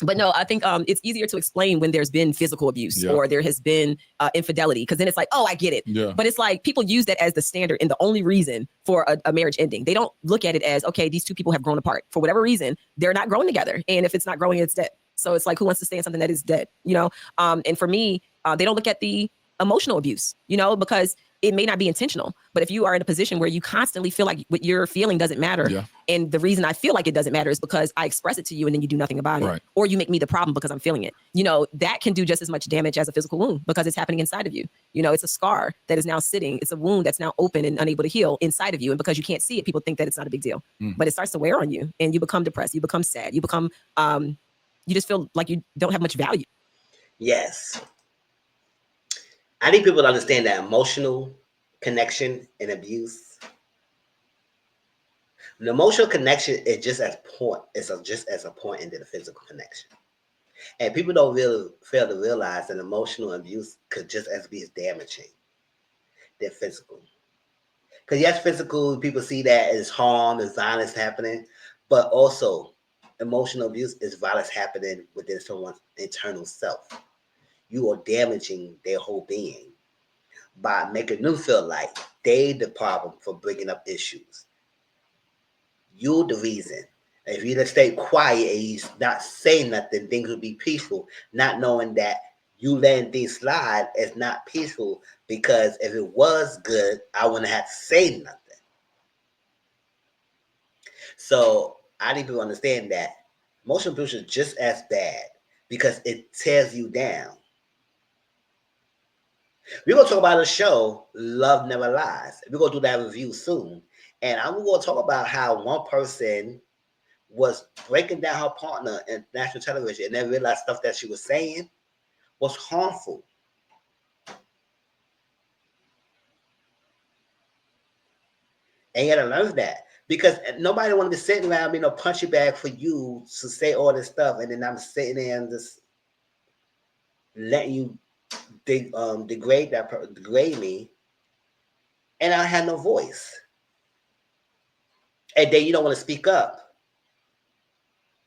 But no, I think it's easier to explain when there's been physical abuse or there has been infidelity, because then it's like, oh, I get it.
Yeah.
But it's like people use that as the standard and the only reason for a marriage ending. They don't look at it as, okay, these two people have grown apart. For whatever reason, they're not growing together. And if it's not growing, it's dead. So it's like, who wants to stay in something that is dead, you know? And for me, they don't look at the emotional abuse, you know, because it may not be intentional. But if you are in a position where you constantly feel like what you're feeling doesn't matter, and the reason I feel like it doesn't matter is because I express it to you and then you do nothing about it, or you make me the problem because I'm feeling it, you know, that can do just as much damage as a physical wound because it's happening inside of you. You know, it's a scar that is now sitting. It's a wound that's now open and unable to heal inside of you. And because you can't see it, people think that it's not a big deal, but it starts to wear on you and you become depressed. You become sad. You become, you just feel like you don't have much value.
Yes. I need people to understand that emotional connection and abuse The emotional connection is just as point. Just as a point into the physical connection. And people don't really fail to realize that emotional abuse could just as be as damaging than physical. Because yes, physical people see that as harm, as violence happening, but also emotional abuse is violence happening within someone's internal self. You are damaging their whole being by making them feel like they the problem for bringing up issues. You're the reason. If you just stay quiet and you not say nothing, things will be peaceful. Not knowing that you letting things slide is not peaceful because if it was good, I wouldn't have to say nothing. So I need to understand that emotional abuse is just as bad because it tears you down. We're gonna talk about a show, Love Never Lies. We're gonna do that review soon. And I'm gonna talk about how one person was breaking down her partner in national television and then realized stuff that she was saying was harmful. And you gotta learn that. Because nobody wanna be sitting around being a punchy bag for you to say all this stuff, and then I'm sitting there and just letting you degrade me, and I had no voice. And then you don't want to speak up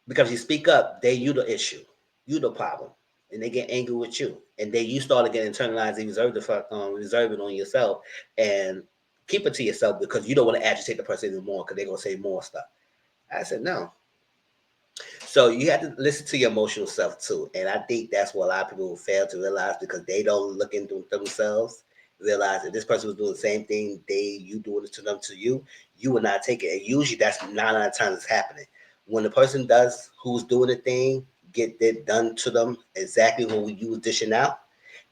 because you speak up, then you the issue, you the problem, and they get angry with you, and then you start to get internalized and reserve it on yourself and keep it to yourself because you don't want to agitate the person anymore because they're gonna say more stuff. I said no. So you have to listen to your emotional self too. And I think that's what a lot of people fail to realize because they don't look into themselves, realize that this person was doing the same thing, you doing it to them to you, you will not take it. And usually that's 9 out of 10 is happening. When the person who's doing the thing, get it done to them exactly what you was dishing out,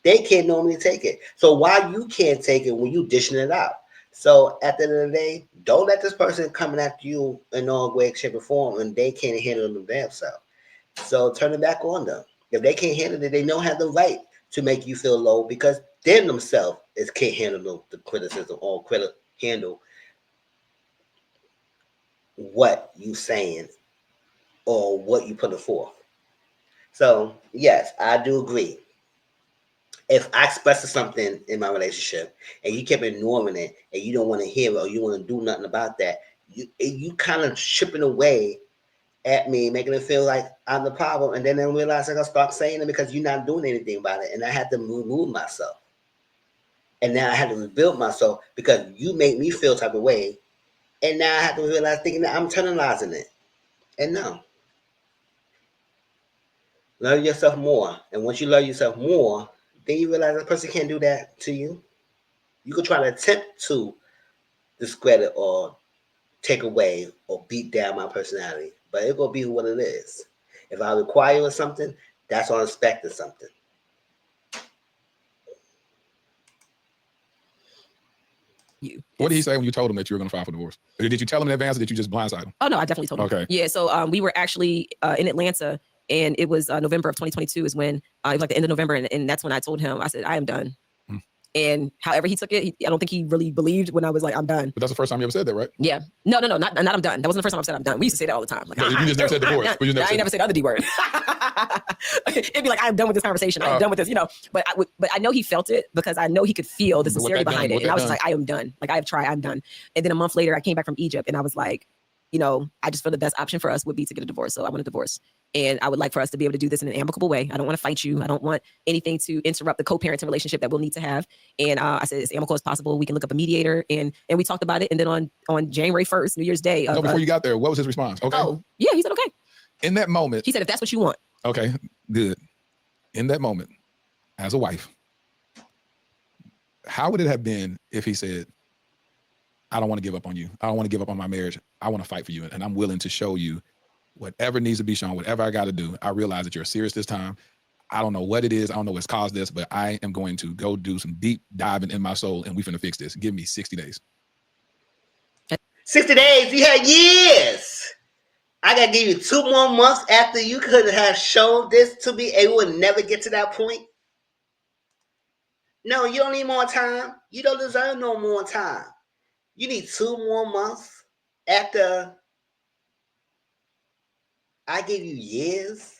they can't normally take it. So why you can't take it when you dishing it out? So at the end of the day, don't let this person coming after you in all way, shape, or form, and they can't handle them themselves. So turn it back on them. If they can't handle it, they don't have the right to make you feel low because they themselves can't handle the criticism or handle what you saying or what you putting forth. So yes, I do agree. If I express something in my relationship and you keep ignoring it and you don't want to hear it or you want to do nothing about that, you kind of chipping away at me, making it feel like I'm the problem, and then I realize I gotta stop saying it because you're not doing anything about it, and I had to remove myself, and now I had to rebuild myself because you made me feel type of way, and now I have to realize thinking that I'm internalizing it, and no, learn yourself more, and once you learn yourself more, then you realize that person can't do that to you. You could try to attempt to discredit or take away or beat down my personality, but it will be what it is. If I require something, that's what I'm expecting something.
What did he say when you told him that you were going to file for divorce? Did you tell him in advance or did you just blindside him?
Oh no, I definitely told him.
Okay.
Yeah. So we were actually in Atlanta, and it was November of 2022 is when it was like the end of November, and that's when I told him, I said, I am done. And however he took it, I don't think he really believed when I was like, I'm done.
But that's the first time you ever said that, right?
Yeah. No, not I'm done. That wasn't the first time I've said I'm done. We used to say that all the time. Like,
you just never said divorce.
I ain't never said the other D word. It'd be like, I'm done with this conversation. I'm done with this, But I know he felt it because I know he could feel the sincerity behind it. And I was just like, I am done. Like, I have tried, I'm done. And then a month later, I came back from Egypt and I was like, I just feel the best option for us would be to get a divorce. So I want a divorce. And I would like for us to be able to do this in an amicable way. I don't want to fight you. I don't want anything to interrupt the co-parenting relationship that we'll need to have. And I said, as amicable as possible. We can look up a mediator. And we talked about it. And then on January 1st, New Year's Day.
Before you got there, what was his response? Okay.
Oh, yeah, he said, okay.
In that moment.
He said, if that's what you want.
Okay, good. In that moment, as a wife, how would it have been if he said, I don't want to give up on you. I don't want to give up on my marriage. I want to fight for you. And I'm willing to show you whatever needs to be shown, whatever I got to do. I realize that you're serious this time. I don't know what it is. I don't know what's caused this, but I am going to go do some deep diving in my soul and we finna fix this. Give me 60 days.
60 days? You had years. I got to give you 2 more months after you could have shown this to me and we would never get to that point. No, you don't need more time. You don't deserve no more time. You need 2 more months after I gave you years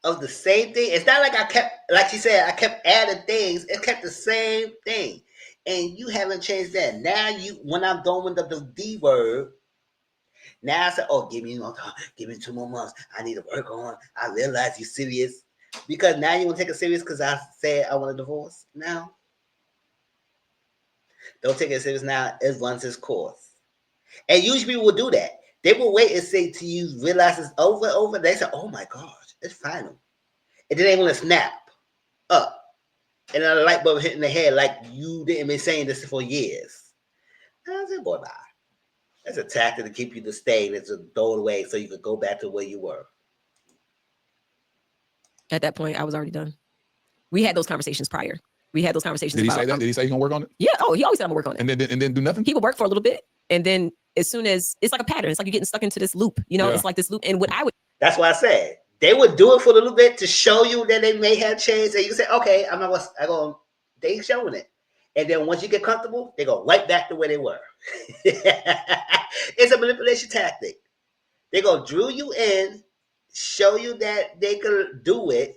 of the same thing. It's not like I kept, like she said, I kept adding things. It kept the same thing. And you haven't changed that. Now when I'm done with the D word, now I say, oh, give me more time. Give me 2 more months. I need to work on. I realize you're serious. Because now you want to take it serious because I said I want a divorce. Now, don't take it serious now. It runs its course. And usually people will do that. They will wait and say to you, realize it's over. They say, oh my gosh, it's final. And then they want to snap up. And then a light bulb hitting the head like you didn't been saying this for years. I said, boy, bye. That's a tactic to keep you to stay. It's a throw it away so you could go back to where you were.
At that point, I was already done. We had those conversations prior. We had those conversations.
Did he say that? Did he say he's gonna work on it?
Yeah. Oh, he always said I'm gonna work on it.
And then do nothing?
He would work for a little bit. And then as soon as it's like a pattern, it's like you're getting stuck into this loop. You know, it's like this loop. And what I would.
That's why I said they would do it for a little bit to show you that they may have changed. And you say, okay, I'm going, they showing it. And then once you get comfortable, they go right back to where they were. It's a manipulation tactic. They go drill you in, show you that they could do it.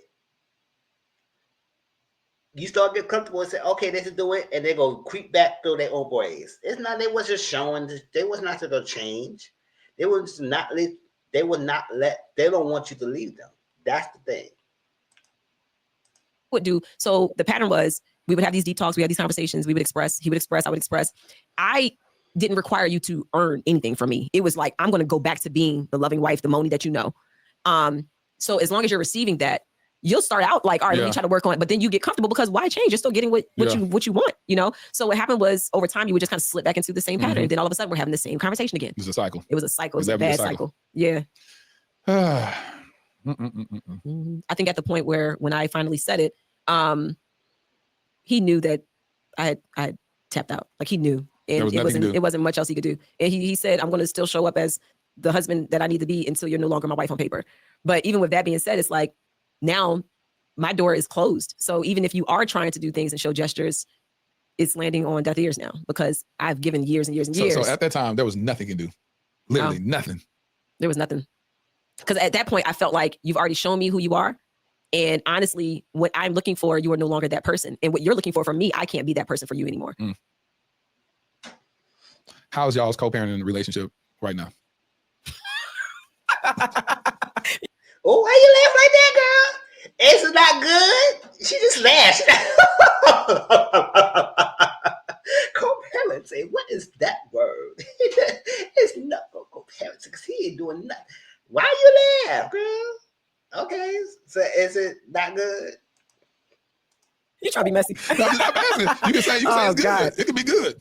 You start getting comfortable and say, okay, they should do it. And they go creep back through their own ways. It's not, they was just showing, they was not going to change. They was not, they would not let, they don't want you to leave them. That's the thing.
Would do. So the pattern was, we would have these deep talks, we had these conversations, we would express, he would express, I would express. I didn't require you to earn anything from me. It was like, I'm going to go back to being the loving wife, the Moni that you know. So as long as you're receiving that, you'll start out like, all right, let me try to work on it. But then you get comfortable because why change? You're still getting what you want, you know? So what happened was over time, you would just kind of slip back into the same pattern. And then all of a sudden we're having the same conversation again.
It was a cycle.
It was a cycle. It was a bad cycle. Yeah. I think at the point where when I finally said it, he knew that I had tapped out. Like he knew. And it wasn't much else he could do. And he said, I'm going to still show up as the husband that I need to be until you're no longer my wife on paper. But even with that being said, it's like now my door is closed. So even if you are trying to do things and show gestures, it's landing on deaf ears now because I've given years and years and years.
So at that time, there was nothing you can do. Literally nothing.
There was nothing. Because at that point, I felt like you've already shown me who you are. And honestly, what I'm looking for, you are no longer that person. And what you're looking for from me, I can't be that person for you anymore.
How's y'all's co-parenting relationship right now?
Oh, why you laugh like that, girl? It's not good. She just laughed. Co-parenting, what is that word? It's not co-parenting because he ain't doing nothing. Why you laugh, girl? Okay, so is it not good?
You trying to be messy.
No, I'm not asking. You can say it's good. It can be good.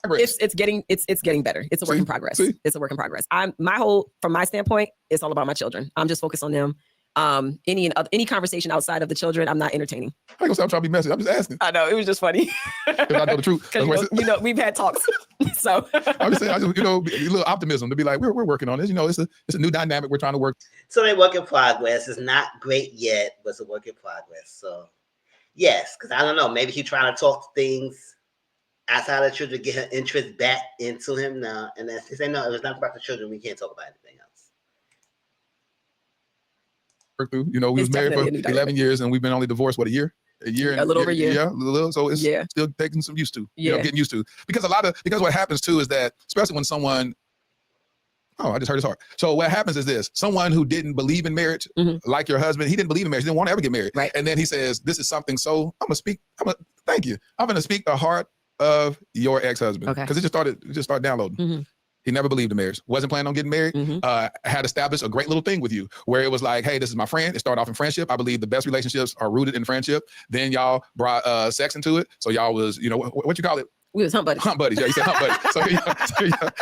It's getting better. It's a work in progress. It's a work in progress. From my standpoint, it's all about my children. I'm just focused on them. Any conversation outside of the children, I'm not entertaining.
I ain't gonna say I'm trying to be messy. I'm just asking.
I know, it was just funny.
If I know the truth.
Because we've had talks. So
I'm just saying, a little optimism to be like, we're working on this. It's a new dynamic we're trying to work.
So they work in progress. It's not great yet, but it's a work in progress. So yes, because I don't know, maybe he's trying to talk things outside of the children, get her interest back into him now. And then he said, no, if it's not about the children, we can't talk about anything else.
Work through. We was married for 11 years and we've been only divorced, what, a year? A year?
A little over a year.
Yeah, a little. So it's still taking some used to. Getting used to. Because what happens too is that, especially when someone, I just heard his heart. So what happens is this, someone who didn't believe in marriage, like your husband, he didn't believe in marriage, he didn't want to ever get married.
Right.
And then he says, this is something thank you. I'm going to speak the heart of your ex-husband.
Okay.
Because it just started downloading. He never believed in marriage. Wasn't planning on getting married. Had established a great little thing with you where it was like, hey, this is my friend. It started off in friendship. I believe the best relationships are rooted in friendship. Then y'all brought sex into it. So y'all was, what you call it?
We was hump buddies.
Hump buddies. Yeah, you said hump buddies.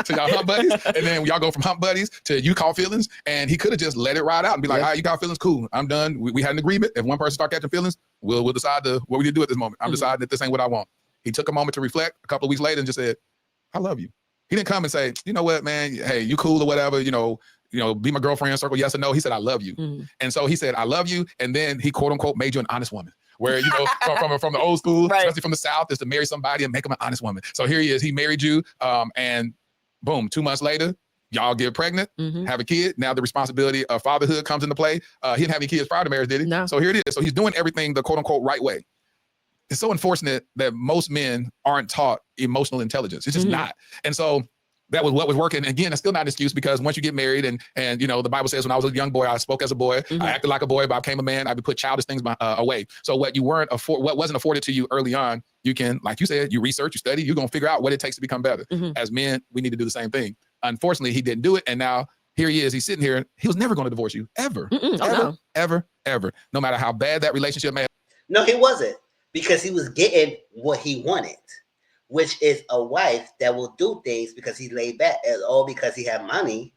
So y'all hump buddies. And then y'all go from hump buddies to you call feelings. And he could have just let it ride out and be like, all right, you got feelings? Cool. I'm done. We had an agreement. If one person start catching feelings, we'll decide what we need to do at this moment. I'm deciding that this ain't what I want. He took a moment to reflect a couple of weeks later and just said, I love you. He didn't come and say, you know what, man, hey, you cool or whatever, be my girlfriend, circle yes or no. He said, I love you.
Mhm.
And so he said, I love you. And then he quote unquote made you an honest woman. Where, from the old school,
Right.
especially from the South, is to marry somebody and make them an honest woman. So here he is. He married you. And boom, 2 months later, y'all get pregnant, have a kid. Now the responsibility of fatherhood comes into play. He didn't have any kids prior to marriage, did he?
No.
So here it is. So he's doing everything the quote unquote right way. It's so unfortunate that most men aren't taught emotional intelligence. It's just not. And so that was what was working. Again, it's still not an excuse, because once you get married and the Bible says when I was a young boy, I spoke as a boy, I acted like a boy, but I became a man, I would put childish things away. So what wasn't afforded to you early on, you can, like you said, you research, you study, you're going to figure out what it takes to become better. As men, we need to do the same thing. Unfortunately, he didn't do it. And now here he is, he's sitting here. He was never going to divorce you, ever. Ever. No matter how bad that relationship may have.
No, he wasn't, because he was getting what he wanted, which is a wife that will do things because he laid back, and all because he had money.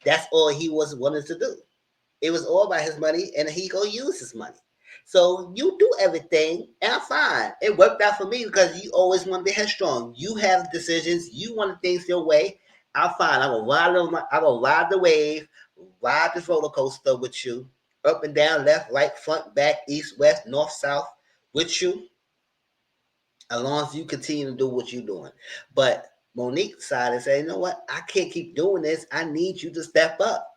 That's all he was wanting to do. It was all about his money, and he gonna use his money. So you do everything, and I'm fine. It worked out for me because you always want to be headstrong. You have decisions. You want things your way. I'm fine. I'm gonna ride the wave, ride this roller coaster with you, up and down, left, right, front, back, east, west, north, south, with you, as long as you continue to do what you're doing. But Monique decided to say, you know what? I can't keep doing this. I need you to step up.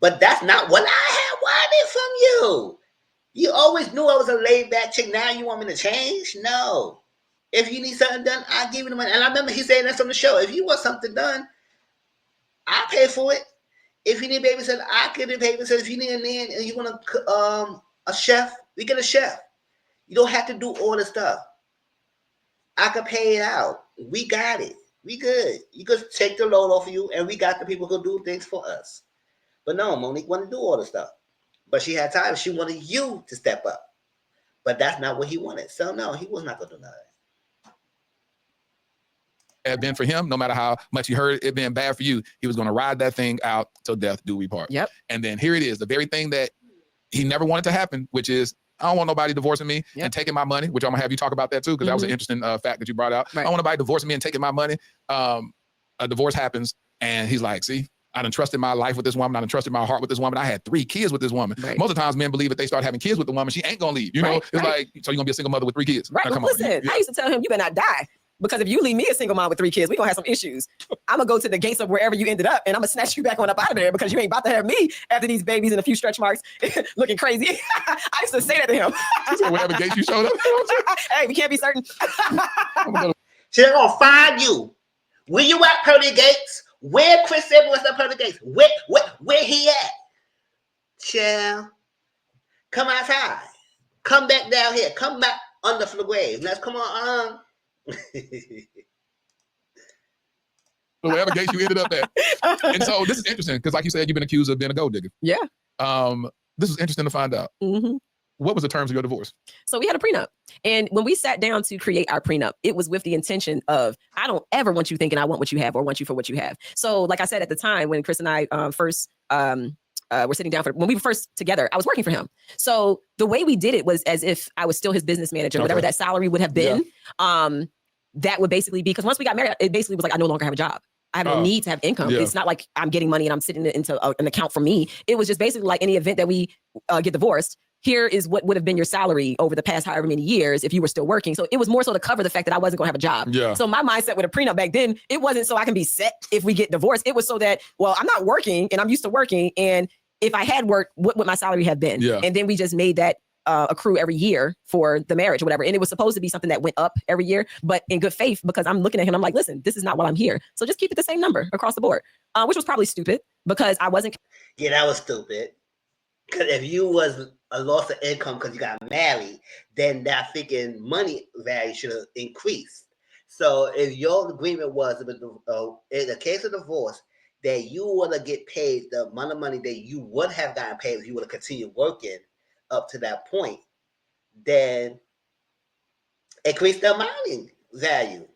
But that's not what I had wanted from you. You always knew I was a laid back chick. Now you want me to change? No. If you need something done, I'll give you the money. And I remember he saying that from the show. If you want something done, I'll pay for it. If you need babysitter, I get a babysitter. If you need a nanny and you want a chef, we get a chef. You don't have to do all the stuff. I could pay it out. We got it. We good. You could take the load off of you, and we got the people who do things for us. But no, Monique wanted to do all the stuff. But she had time. She wanted you to step up. But that's not what he wanted. So no, he was not going to do nothing.
Had been for him, no matter how much he heard it being bad for you, he was going to ride that thing out till death do we part.
Yep.
And then here it is, the very thing that he never wanted to happen, which is, I don't want nobody divorcing me and taking my money, which I'm gonna have you talk about that too, because that was an interesting fact that you brought out. Right. I don't want nobody divorcing me and taking my money. A divorce happens, and he's like, see, I done trusted my life with this woman. I done trusted my heart with this woman. I had 3 kids with this woman. Right. Most of the times men believe if they start having kids with the woman, she ain't gonna leave. You know, it's like, so you're gonna be a single mother with 3 kids.
Right. Well, listen, I used to tell him, you better not die. Because if you leave me a single mom with 3 kids, we're going to have some issues. I'm going to go to the gates of wherever you ended up, and I'm going to snatch you back on up out of there, because you ain't about to have me after these babies and a few stretch marks looking crazy. I used to say that to him.
So whatever gates you showed up.
Hey, we can't be certain.
She's going to find you. Where you at, Pearly Gates? Where Chris said was at Pearly Gates? Where he at? Chill. Come outside. Come back down here. Come back under the grave. Let's come on.
So whatever gates you ended up at. And so this is interesting, because like you said, you've been accused of being a gold digger.
Yeah.
This is interesting to find out. What was the terms of your divorce?
So we had a prenup. And when we sat down to create our prenup, it was with the intention of, I don't ever want you thinking I want what you have or want you for what you have. So like I said, at the time when Chris and I first were sitting down when we were first together, I was working for him. So the way we did it was as if I was still his business manager, whatever that salary would have been. Yeah. That would basically be, because once we got married, it basically was like, I no longer have a job. I have no need to have income. Yeah. It's not like I'm getting money and I'm sitting into an account for me. It was just basically like any event that we get divorced, here is what would have been your salary over the past however many years if you were still working. So it was more so to cover the fact that I wasn't going to have a job. Yeah. So my mindset with a prenup back then, it wasn't so I can be set if we get divorced. It was so that, well, I'm not working and I'm used to working. And if I had worked, what would my salary have been? Yeah. And then we just made that accrue every year for the marriage or whatever. And it was supposed to be something that went up every year, but in good faith, because I'm looking at him, I'm like, listen, this is not what I'm here. So just keep it the same number across the board, which was probably stupid because I wasn't.
Yeah, that was stupid. Because if you was a loss of income because you got married, then that freaking money value should have increased. So if your agreement was, in the case of divorce, that you would have get paid the amount of money that you would have gotten paid if you would have continued working up to that point, then increase the amounting value.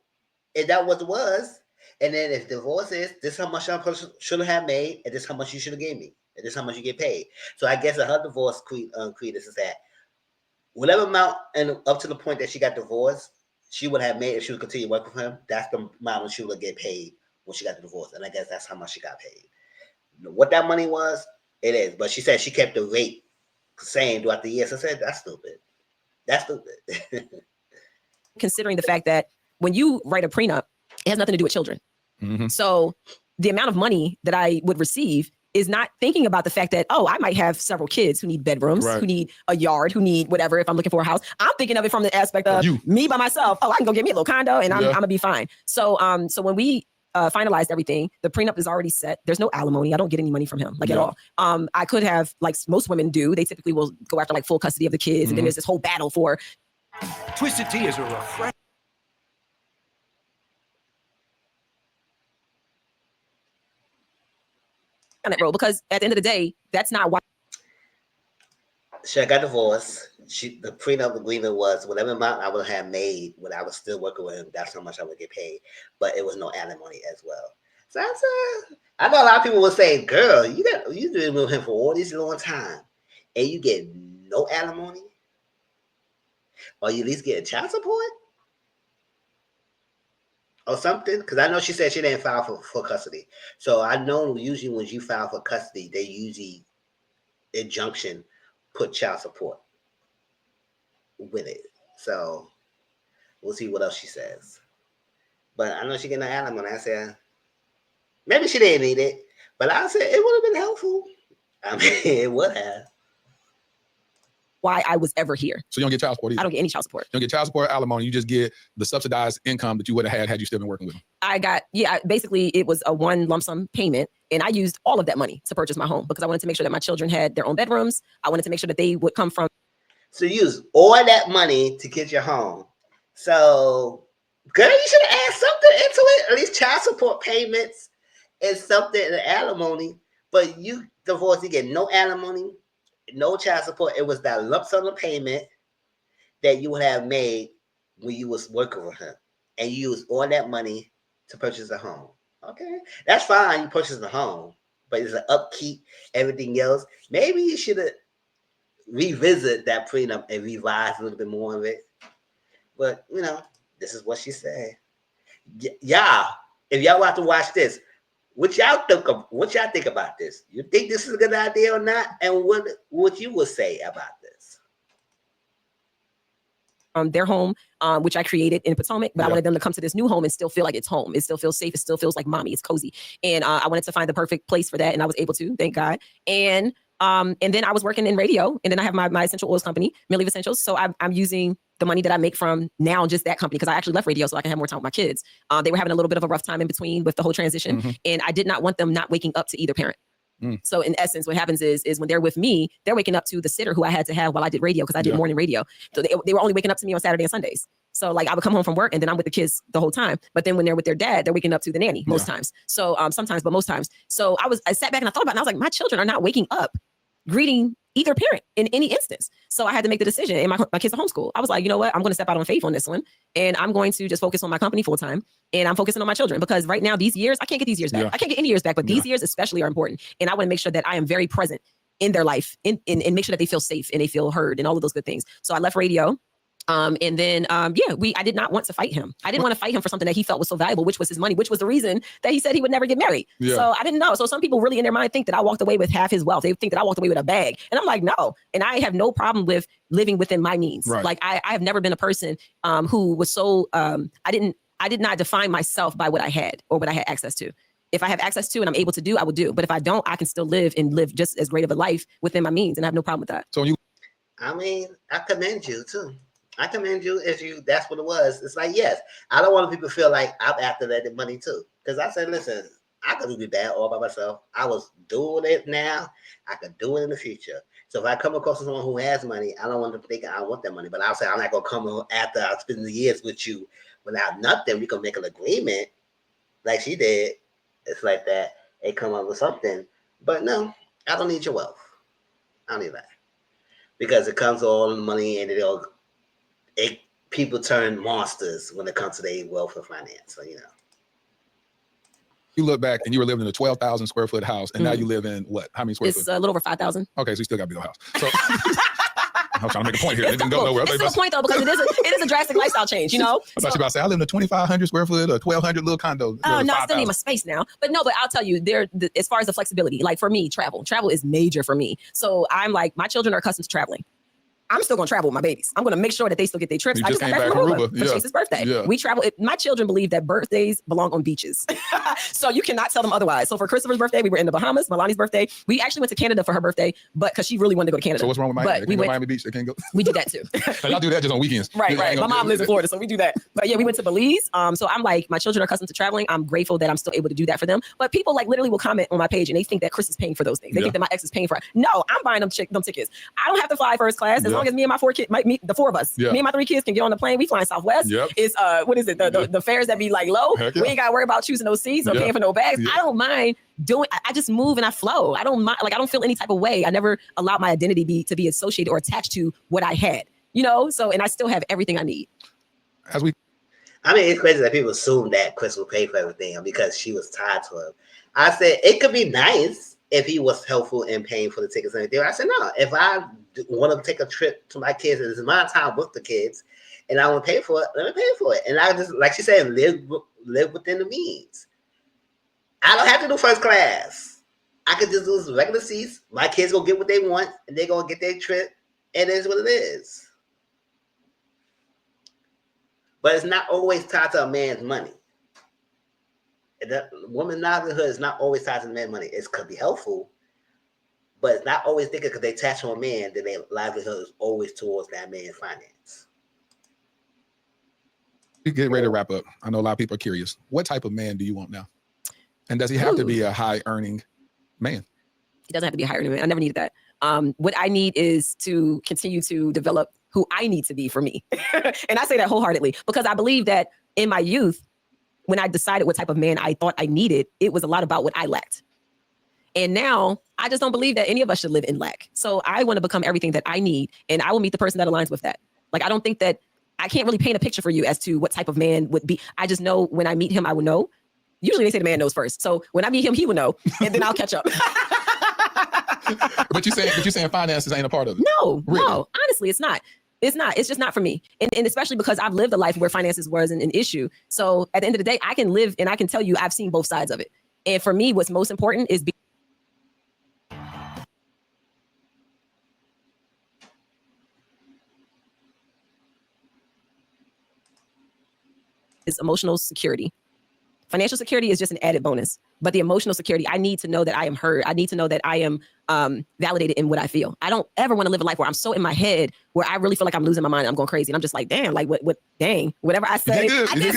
And that what it was. And then if divorce is, this is how much I should have made, and this is how much you should have gave me, and this is how much you get paid. So I guess her divorce credence is that whatever amount, and up to the point that she got divorced, she would have made if she would continue working for him. That's the amount she would get paid when she got the divorce. And I guess that's how much she got paid. what that money was, it is. But she said she kept the rate same throughout the years. I said, that's stupid. That's stupid.
Considering the fact that when you write a prenup, it has nothing to do with children. So the amount of money that I would receive is not thinking about the fact that, oh, I might have several kids who need bedrooms, who need a yard, who need whatever if I'm looking for a house. I'm thinking of it from the aspect of me by myself. Oh, I can go get me a little condo and I'm gonna be fine. So so when we finalized everything, the prenup is already set. There's no alimony. I don't get any money from him, like at all. I could have, like most women do, they typically will go after like full custody of the kids. And then there's this whole battle for
Twisted Tea is a refresh.
on that road, because at the end of the day, that's not why.
She got divorced. The prenup agreement was whatever amount I would have made when I was still working with him, that's how much I would get paid. But it was no alimony as well. So I know a lot of people will say, "Girl, you been with him for all this long time, and you get no alimony, or you at least get child support or something." Because I know she said she didn't file for custody. So I know usually when you file for custody, they usually injunction put child support with it. So we'll see what else she says. But I know she getting an alimony. I said maybe she didn't need it, but I said it would have been helpful. I mean, it would have.
Why I was ever here.
So you don't get child support either?
I don't get any child support.
You don't get child support, alimony. You just get the subsidized income that you would have had you still been working with them.
I got, basically it was a one lump sum payment, and I used all of that money to purchase my home because I wanted to make sure that my children had their own bedrooms. I wanted to make sure that they would come from.
So you use all that money to get your home. So, girl, you should have added something into it. At least child support payments and something, and alimony. But you divorced, you get no alimony, no child support. It was that lump sum payment that you would have made when you was working with him, and you used all that money to purchase a home. Okay, that's fine. You purchase a home, but it's an upkeep, everything else. Maybe you should have revisit that prenup and revise a little bit more of it. But this is what she said. Y'all, if y'all want to watch this, what y'all think about this? You think this is a good idea or not? And what you would say about this?
Their home, which I created in Potomac, but I wanted them to come to this new home and still feel like it's home. It still feels safe. It still feels like mommy. It's cozy. And I wanted to find the perfect place for that. And I was able to, thank God. And then I was working in radio, and then I have my essential oils company, Millie Essentials. So I'm using the money that I make from now just that company, because I actually left radio so I can have more time with my kids. They were having a little bit of a rough time in between with the whole transition, and I did not want them not waking up to either parent. So in essence, what happens is when they're with me, they're waking up to the sitter who I had to have while I did radio, because I did morning radio. So they were only waking up to me on Saturday and Sundays. So like I would come home from work and then I'm with the kids the whole time. But then when they're with their dad, they're waking up to the nanny most times. So sometimes, but most times. So I sat back and I thought about it, and I was like, my children are not waking up greeting either parent in any instance. So I had to make the decision, and my kids are homeschooled. I was like, you know what? I'm going to step out on faith on this one, and I'm going to just focus on my company full time, and I'm focusing on my children, because right now, these years, I can't get these years back. I can't get any years back, but these years especially are important. And I want to make sure that I am very present in their life and make sure that they feel safe and they feel heard and all of those good things. So I left radio. And then, I did not want to fight him. I didn't want to fight him for something that he felt was so valuable, which was his money, which was the reason that he said he would never get married. So I didn't know. So some people really in their mind think that I walked away with half his wealth. They think that I walked away with a bag. And I'm like, no. And I have no problem with living within my means. Like I have never been a person who was so, I did not define myself by what I had or what I had access to. If I have access to and I'm able to do, I will do. But if I don't, I can still live just as great of a life within my means, and I have no problem with that.
So
I commend you too. I commend you if that's what it was. It's like, yes, I don't want people to feel like I'm after that money too. Because I said, listen, I could be bad all by myself. I was doing it now. I could do it in the future. So if I come across someone who has money, I don't want them thinking I want that money. But I'll say, I'm not going to come after I spend the years with you without nothing. We can make an agreement like she did. It's like that. They come up with something. But no, I don't need your wealth. I don't need that. Because it comes all in the money, and people turn monsters when it comes to their wealth and finance. So,
you look back and you were living in a 12,000 square foot house, and now you live in what? How many square foot?
It's a little over 5,000.
Okay, so you still got a big old house. So, I was trying to make a point here. It
It's
didn't go
simple.
nowhere.
It's still a point though, because it is a drastic lifestyle change, you know?
I thought you about to say, I live in a 2,500 square foot or 1,200 little condo.
Oh, no, I still need my space now. But no, but I'll tell you, as far as the flexibility, like for me, travel is major for me. So I'm like, my children are accustomed to traveling. I'm still gonna travel with my babies. I'm gonna make sure that they still get their trips.
You
I
just
just
came
got back
back
from
from
Aruba
Aruba.
for
Yeah.
Chase's birthday.
Yeah.
We travel. My children believe that birthdays belong on beaches. So you cannot tell them otherwise. So for Christopher's birthday, we were in the Bahamas. Melani's birthday, we actually went to Canada for her birthday, but because she really wanted to go to Canada.
So what's wrong with Miami?
But
They
we
can't go
went,
Miami Beach. They can't go.
we did that too.
Y'all do that just on weekends.
Right. My mom lives in Florida, so we do that. But yeah, we went to Belize. So I'm like, my children are accustomed to traveling. I'm grateful that I'm still able to do that for them. But people like literally will comment on my page and they think that Chris is paying for those things. They think that my ex is paying for it. No, I'm buying them tickets. I don't have to fly first class as long as me and my four kids, the four of us, me and my three kids can get on the plane. We flying Southwest. It's what is it? The fares that be like low. We ain't got to worry about choosing those seats or paying for no bags. I don't mind doing. I just move and I flow. I don't mind. Like I don't feel any type of way. I never allowed my identity to be associated or attached to what I had. You know. So and I still have everything I need.
I mean, it's crazy that people assume that Chris will pay for everything because she was tied to him. I said it could be nice if he was helpful in paying for the tickets and everything. I said no. If I want to take a trip to my kids, it's my time with the kids, and I want to pay for it, let me pay for it. And I just, like she said, live within the means. I don't have to do first class. I could just do regular seats. My kids gonna get what they want, and they're gonna get their trip, and it is what it is. But it's not always tied to a man's money. The woman's livelihood is not always tied to the man's money. It could be helpful, but it's not always thinking because they attach to a man that their livelihood is always towards that man's finance.
We get ready to wrap up. I know a lot of people are curious. What type of man do you want now? And does he have to be a high-earning man?
He doesn't have to be a high-earning man. I never needed that. What I need is to continue to develop who I need to be for me. And I say that wholeheartedly because I believe that in my youth, when I decided what type of man I thought I needed, it was a lot about what I lacked. And now I just don't believe that any of us should live in lack. So I want to become everything that I need, and I will meet the person that aligns with that. Like, I don't think that I can't really paint a picture for you as to what type of man would be. I just know when I meet him, I will know. Usually they say the man knows first. So when I meet him, he will know, and then I'll catch up.
But you're saying finances ain't a part of it.
No,
really?
No, honestly, it's not. It's not. It's just not for me. And especially because I've lived a life where finances wasn't an issue. So at the end of the day, I can live and I can tell you I've seen both sides of it. And for me, what's most important is emotional security. Financial security is just an added bonus, but the emotional security, I need to know that I am heard. I need to know that I am validated in what I feel. I don't ever want to live a life where I'm so in my head where I really feel like I'm losing my mind. I'm going crazy. And I'm just like, damn, like dang, whatever I say, I did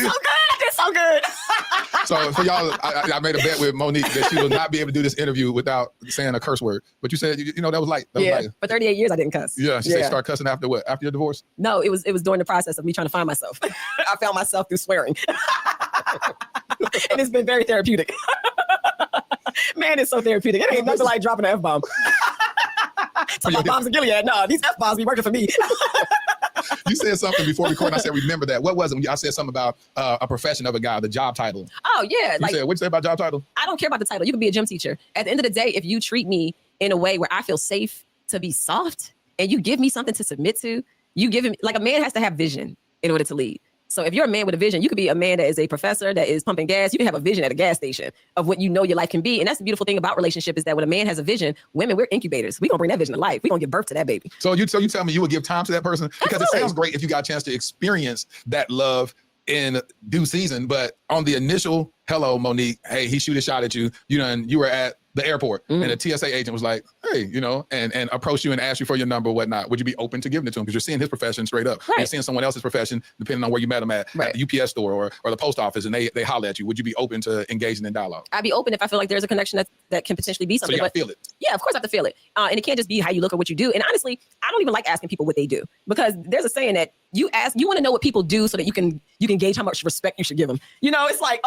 so good.
So for y'all, I made a bet with Monique that she will not be able to do this interview without saying a curse word. But you said, you know, that was light.
For 38 years, I didn't cuss.
Yeah, she said start cussing after what? After your divorce?
No, it was during the process of me trying to find myself. I found myself through swearing. And it's been very therapeutic. Man, it's so therapeutic. It ain't nothing like dropping an F-bomb. Talking about bombs in Gilead. No, these F-bombs be working for me.
You said something before recording. I said, remember that. What was it? I said something about a profession of a guy, the job title.
Oh, yeah.
What'd you say about job title?
I don't care about the title. You can be a gym teacher. At the end of the day, if you treat me in a way where I feel safe to be soft and you give me something to submit to, you give him, like a man has to have vision in order to lead. So if you're a man with a vision, you could be a man that is a professor that is pumping gas. You can have a vision at a gas station of what you know your life can be. And that's the beautiful thing about relationship is that when a man has a vision, women, we're incubators. We're going to bring that vision to life. We're going to give birth to that baby.
So you tell me you would give time to that person? Because Absolutely. It sounds great if you got a chance to experience that love in due season. But on the initial, hello, Monique, hey, he shoot a shot at you. You were at the airport and a TSA agent was like, hey, and approached you and asked you for your number, whatnot. Would you be open to giving it to him? Because you're seeing his profession straight up. Right. You're seeing someone else's profession, depending on where you met him at the UPS store or the post office, and they holler at you. Would you be open to engaging in dialogue? I'd
be open if I feel like there's a connection that can potentially be something.
So you gotta feel it.
Yeah, of course I have to feel it. And it can't just be how you look or what you do. And honestly, I don't even like asking people what they do because there's a saying that you want to know what people do so that you can gauge how much respect you should give them. It's like,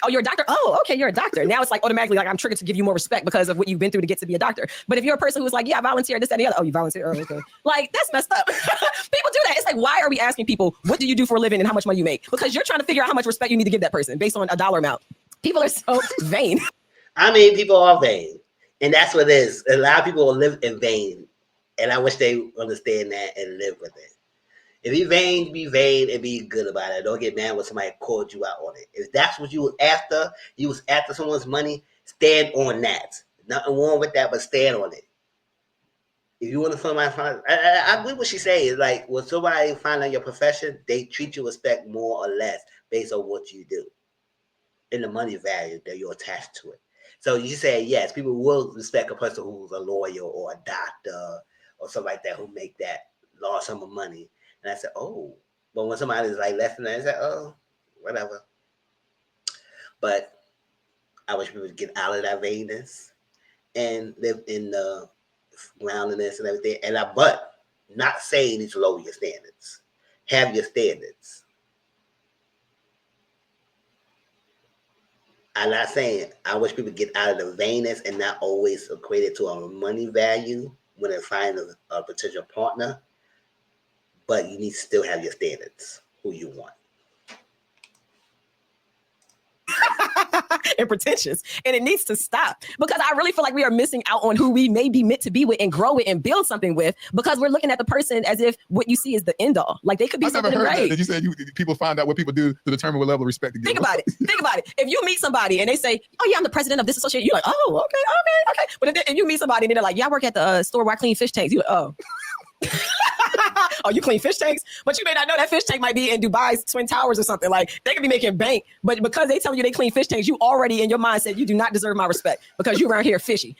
you're a doctor. Oh, okay, you're a doctor. Now it's like automatically like I'm triggered to give you more respect because of what you've been through to get to be a doctor. But if you're a person who's like, yeah, I volunteer, this, that, and the other. Oh, you volunteer? Oh, okay. Like, that's messed up. People do that. It's like, why are we asking people, what do you do for a living and how much money you make? Because you're trying to figure out how much respect you need to give that person based on a dollar amount. People are so vain.
I mean, people are vain. And that's what it is. A lot of people will live in vain. And I wish they understand that and live with it. If you vain, be vain and be good about it. Don't get mad when somebody called you out on it. If that's what you was after someone's money, stand on that. Nothing wrong with that, but stand on it. If you want to find I agree with what she says. Like when somebody find out your profession, they treat you with respect more or less based on what you do and the money value that you're attached to it. So you say yes, people will respect a person who's a lawyer or a doctor or something like that who make that large sum of money. And I said, oh, but when somebody's like less than that, I said, oh, whatever. But I wish people would get out of that vagueness and live in the groundedness and everything. But not saying it's lower your standards. Have your standards. I'm not saying I wish people get out of the vainness and not always equate it to a money value when they find a potential partner. But you need to still have your standards, who you want.
And pretentious, and it needs to stop because I really feel like we are missing out on who we may be meant to be with and grow with and build something with because we're looking at the person as if what you see is the end all. Like they could be something great.
That you said people find out what people do to determine what level of respect to give.
Think about it. If you meet somebody and they say, "Oh yeah, I'm the president of this association," you're like, "Oh, okay." But if you meet somebody and they're like, "Yeah, I work at the store where I clean fish tanks," you're like, "Oh." Oh, you clean fish tanks, but you may not know that fish tank might be in Dubai's Twin Towers or something. Like they could be making bank, but because they tell you they clean fish tanks, you already in your mind said you do not deserve my respect because you around here fishy.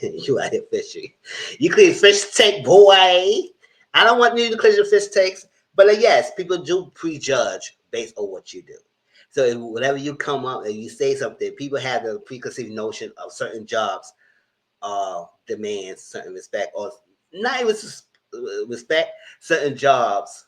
You out here fishy. You clean fish tank, boy. I don't want you to clean your fish tanks, but yes, people do prejudge based on what you do. So whenever you come up and you say something, people have the preconceived notion of certain jobs demands certain respect, or not even respect. Certain jobs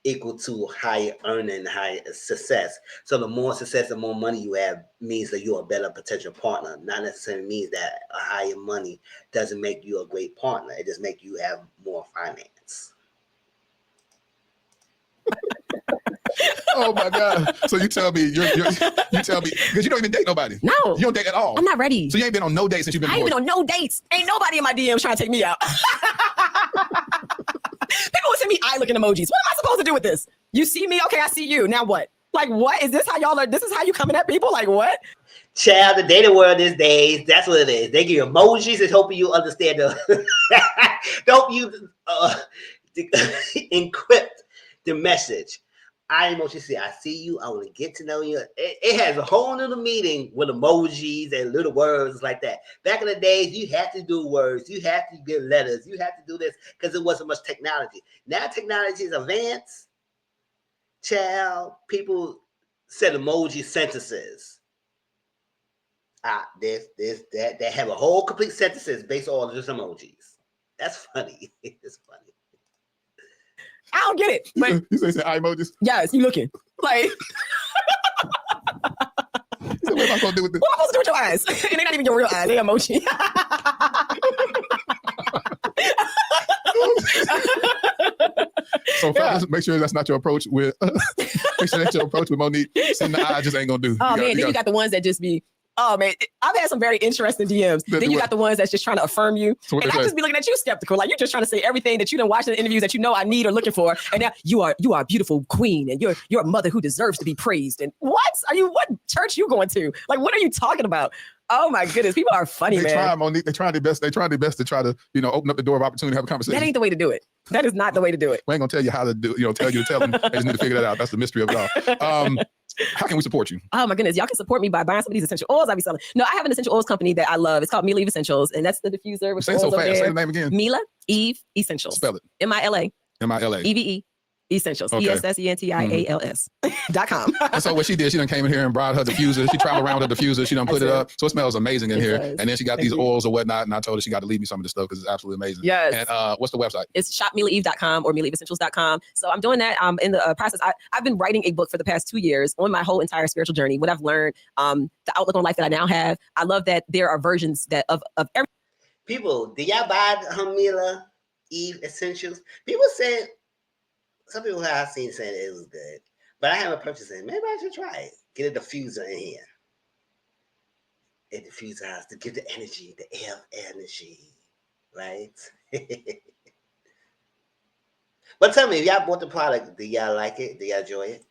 equal to higher earning, higher success. So the more success and more money you have means that you're a better potential partner. Not necessarily means that a higher money doesn't make you a great partner. It just makes you have more finance.
Oh my God! So you tell me you tell me because you don't even date nobody.
No,
you don't date at all.
I'm not ready.
So you ain't been on no dates since you've been.
I ain't been on no dates. Ain't nobody in my DMs trying to take me out. People would send me eye looking emojis. What am I supposed to do with this? You see me? Okay, I see you. Now what? Like what? Is this how y'all are? This is how you coming at people? Like what?
Child, the dating world these days, that's what it is. They give you emojis and hoping you understand the don't you encrypt the message. I emoji say, I see you, I want to get to know you. It has a whole little meaning with emojis and little words like that. Back in the days, you had to do words, you had to give letters, you had to do this because there wasn't much technology. Now technology is advanced. Child, people said emoji sentences. This, that. They have a whole complete sentences based on just emojis. That's funny. It's funny.
I don't get it. But
you say eye emojis?
Yes, you looking like.
So what am I supposed to do with this?
What am I supposed to do with your eyes? And they're not even your real eyes. They're emoji.
So fellas, make sure that's not your approach with. Make sure that's your approach with Monique. Sitting the eye just ain't gonna do.
Oh man, then you got the ones that just be. Oh man, I've had some very interesting DMs. Then you got the ones that's just trying to affirm you, and I just be looking at you skeptical, like you're just trying to say everything that you done watched in the interviews that you know I need or looking for, and now you are a beautiful queen, and you're a mother who deserves to be praised. And what church you going to? Like, what are you talking about? Oh my goodness, people are funny, man.
Try, Monique. They try their best. They try their best to try to open up the door of opportunity to have a conversation.
That ain't the way to do it. That is not the way to do it.
We ain't gonna tell you how to do. Tell you to tell them. They just need to figure that out. That's the mystery of it all. How can we support you?
Oh my goodness, y'all can support me by buying some of these essential oils I be selling. No, I have an essential oils company that I love. It's called Mila Eve Essentials, and that's the diffuser with
Say so fast. Say the name again.
Mila Eve Essentials.
Spell it.
MILA.
MILA.
EVE. Essentials.
Okay.
ESSENTIALS.com.
And so what she did, she done came in here and brought her diffuser. She traveled around with her diffuser. She done put it up. So it smells amazing in here.
Does.
And then she got these oils or whatnot. And I told her she got to leave me some of this stuff because it's absolutely amazing.
Yes.
And what's the website?
It's shopmilaeve.com or milaeveessentials.com. So I'm doing that. In the process. I've been writing a book for the past 2 years on my whole entire spiritual journey. What I've learned, the outlook on life that I now have. I love that there are versions that of every
people. Do y'all buy the Mila Eve Essentials? People said. Some people I've seen saying it was good, but I haven't purchased it. Maybe I should try it. Get a diffuser in here. It diffuses us to give the energy, the air of energy, right? But tell me, if y'all bought the product, do y'all like it? Do y'all enjoy it?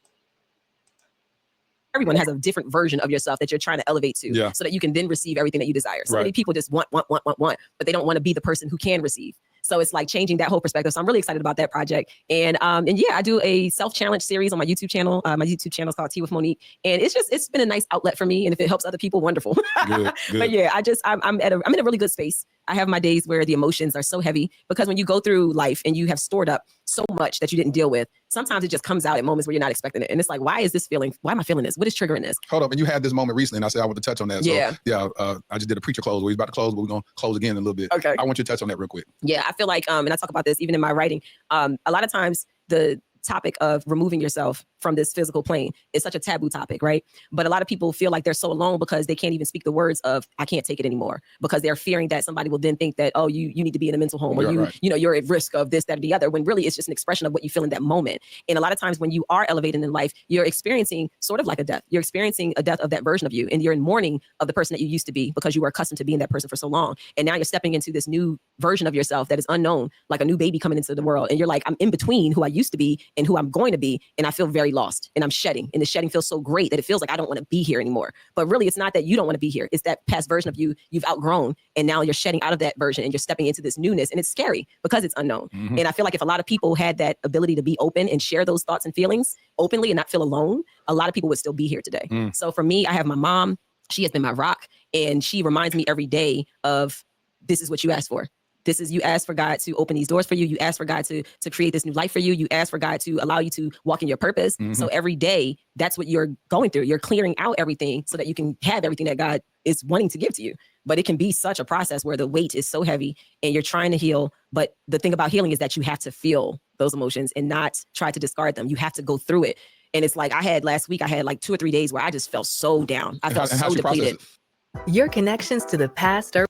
Everyone has a different version of yourself that you're trying to elevate to so that you can then receive everything that you desire. So many people just want, but they don't want to be the person who can receive. So it's like changing that whole perspective. So I'm really excited about that project. And yeah, I do a self-challenge series on my YouTube channel. My YouTube channel is called Tea with Monique. And it's been a nice outlet for me. And if it helps other people, wonderful. Good. But yeah, I'm in a really good space. I have my days where the emotions are so heavy because when you go through life and you have stored up so much that you didn't deal with, sometimes it just comes out at moments where you're not expecting it. And it's like, why am I feeling this? What is triggering this?
Hold up. And you had this moment recently, and I said I want to touch on that.
Yeah.
So yeah, I just did a preacher close. We're about to close, but we're going to close again in a little bit.
Okay.
I want you to touch on that real quick.
Yeah, I feel like, and I talk about this even in my writing, a lot of times the topic of removing yourself from this physical plane is such a taboo topic, right? But a lot of people feel like they're so alone because they can't even speak the words of, I can't take it anymore, because they're fearing that somebody will then think that, oh, you need to be in a mental home, or you're at risk of this, that, or the other, when really it's just an expression of what you feel in that moment. And a lot of times when you are elevating in life, you're experiencing sort of like a death. You're experiencing a death of that version of you, and you're in mourning of the person that you used to be because you were accustomed to being that person for so long. And now you're stepping into this new version of yourself that is unknown, like a new baby coming into the world. And you're like, I'm in between who I used to be and who I'm going to be. And I feel very lost, and I'm shedding, and the shedding feels so great that it feels like I don't want to be here anymore. But really, it's not that you don't want to be here. It's that past version of you you've outgrown, and now you're shedding out of that version and you're stepping into this newness, and it's scary because it's unknown. And I feel like if a lot of people had that ability to be open and share those thoughts and feelings openly and not feel alone, a lot of people would still be here today. So for me, I have my mom. She has been my rock, and she reminds me every day of, this is what you asked for. This is, you asked for God to open these doors for you. You asked for God to create this new life for you. You asked for God to allow you to walk in your purpose. So every day, that's what you're going through. You're clearing out everything so that you can have everything that God is wanting to give to you. But it can be such a process where the weight is so heavy and you're trying to heal. But the thing about healing is that you have to feel those emotions and not try to discard them. You have to go through it. And it's like last week, I had like 2 or 3 days where I just felt so down. I felt so depleted.
Your connections to the past are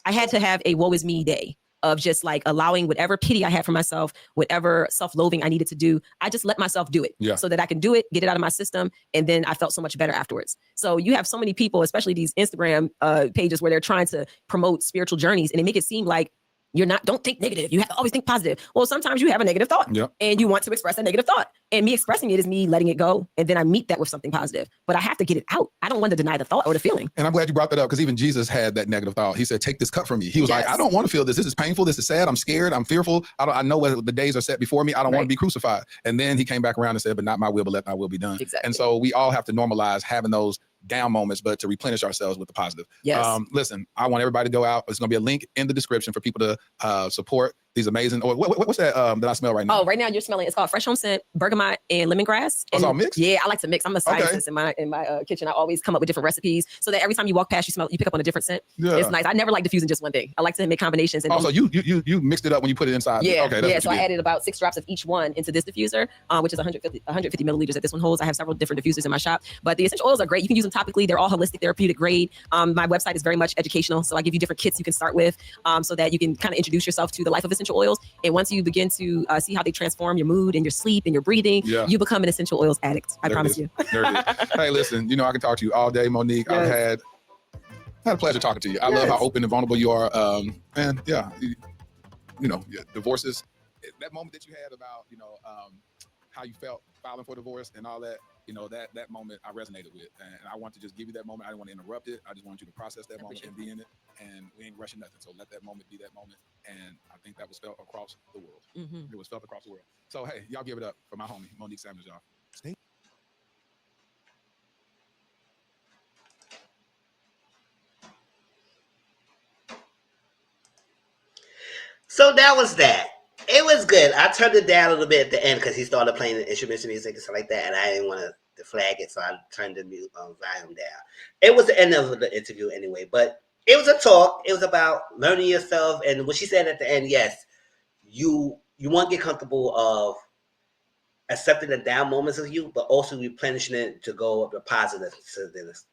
I had to have a woe is me day of just like allowing whatever pity I had for myself, whatever self-loathing I needed to do. I just let myself do it so that I can do it, get it out of my system. And then I felt so much better afterwards. So you have so many people, especially these Instagram pages where they're trying to promote spiritual journeys, and they make it seem like don't think negative. You have to always think positive. Well, sometimes you have a negative thought and you want to express a negative thought. And me expressing it is me letting it go. And then I meet that with something positive. But I have to get it out. I don't want to deny the thought or the feeling.
And I'm glad you brought that up, because even Jesus had that negative thought. He said, take this cup from me. He was like, I don't want to feel this. This is painful. This is sad. I'm scared. I'm fearful. I know what the days are set before me. I don't want to be crucified. And then he came back around and said, but not my will, but let thy will be done.
Exactly.
And so we all have to normalize having those down moments, but to replenish ourselves with the positive. Listen, I want everybody to go out. There's going to be a link in the description for people to support these amazing. What's that that I smell right now?
Oh, right now you're smelling. It's called Fresh Home Scent, bergamot, and lemongrass.
It's all mixed?
Yeah, I like to mix. I'm a scientist in my kitchen. I always come up with different recipes so that every time you walk past, you pick up on a different scent. It's nice. I never like diffusing just one thing. I like to make combinations. And
also, you mixed it up when you put it inside.
So I added about 6 drops of each one into this diffuser, which is 150 milliliters that this one holds. I have several different diffusers in my shop, but the essential oils are great. You can use them topically. They're all holistic, therapeutic grade. My website is very much educational, so I give you different kits you can start with, so that you can kind of introduce yourself to the life of essential oils. And once you begin to see how they transform your mood and your sleep and your breathing, you become an essential oils addict. I promise you.
Hey, listen, I can talk to you all day, Monique. I've had a pleasure talking to you. I love how open and vulnerable you are. And yeah, divorces, that moment that you had about, how you felt filing for divorce and all that, that moment I resonated with. And I want to just give you that moment. I didn't want to interrupt it. I just want you to process that moment and be in it. And we ain't rushing nothing. So let that moment be that moment. And I think that was felt across the world. It was felt across the world. So, hey, y'all give it up for my homie, Monique Samuels, y'all. Stay.
So that was that. It was good. I turned it down a little bit at the end because he started playing the instrumental music and stuff like that, and I didn't want to flag it, so I turned the volume down. It was the end of the interview anyway, but it was a talk. It was about learning yourself, and what she said at the end, yes, you want to get comfortable of accepting the down moments of you, but also replenishing it to go up the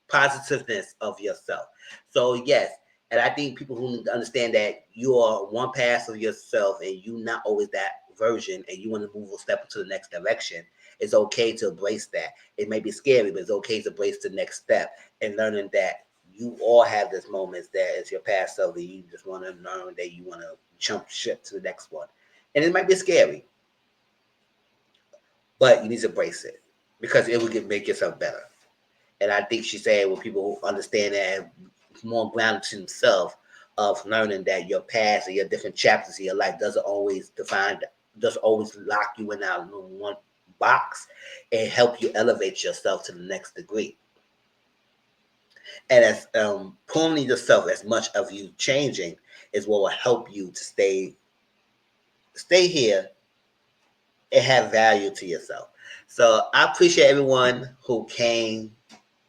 positiveness of yourself. So yes, And I think people who need to understand that you are one pass of yourself and you not always that version and you want to move a step into the next direction, it's okay to embrace that. It may be scary, but it's okay to embrace the next step and learning that you all have this moments that is your past self that you just want to learn that you want to jump ship to the next one. And it might be scary, but you need to embrace it because it will make yourself better. And I think she said when people understand that more grounded to themselves of learning that your past and your different chapters of your life doesn't always lock you in that one box and help you elevate yourself to the next degree. And as pulling yourself as much of you changing is what will help you to stay here and have value to yourself. So I appreciate everyone who came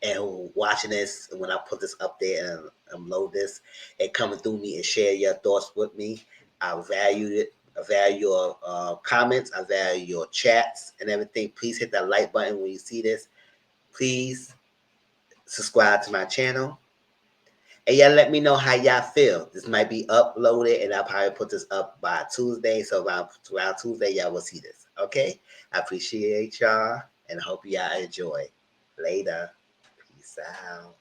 and who watching this when I put this up there and load this and coming through me and share your thoughts with me. I value it. I value your comments. I value your chats and everything. Please hit that like button when you see this. Please subscribe to my channel. And y'all let me know how y'all feel. This might be uploaded and I'll probably put this up by Tuesday. So around Tuesday, y'all will see this. Okay? I appreciate y'all and I hope y'all enjoy. Later. Peace out.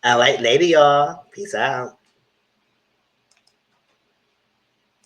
All right, later, y'all. Peace out.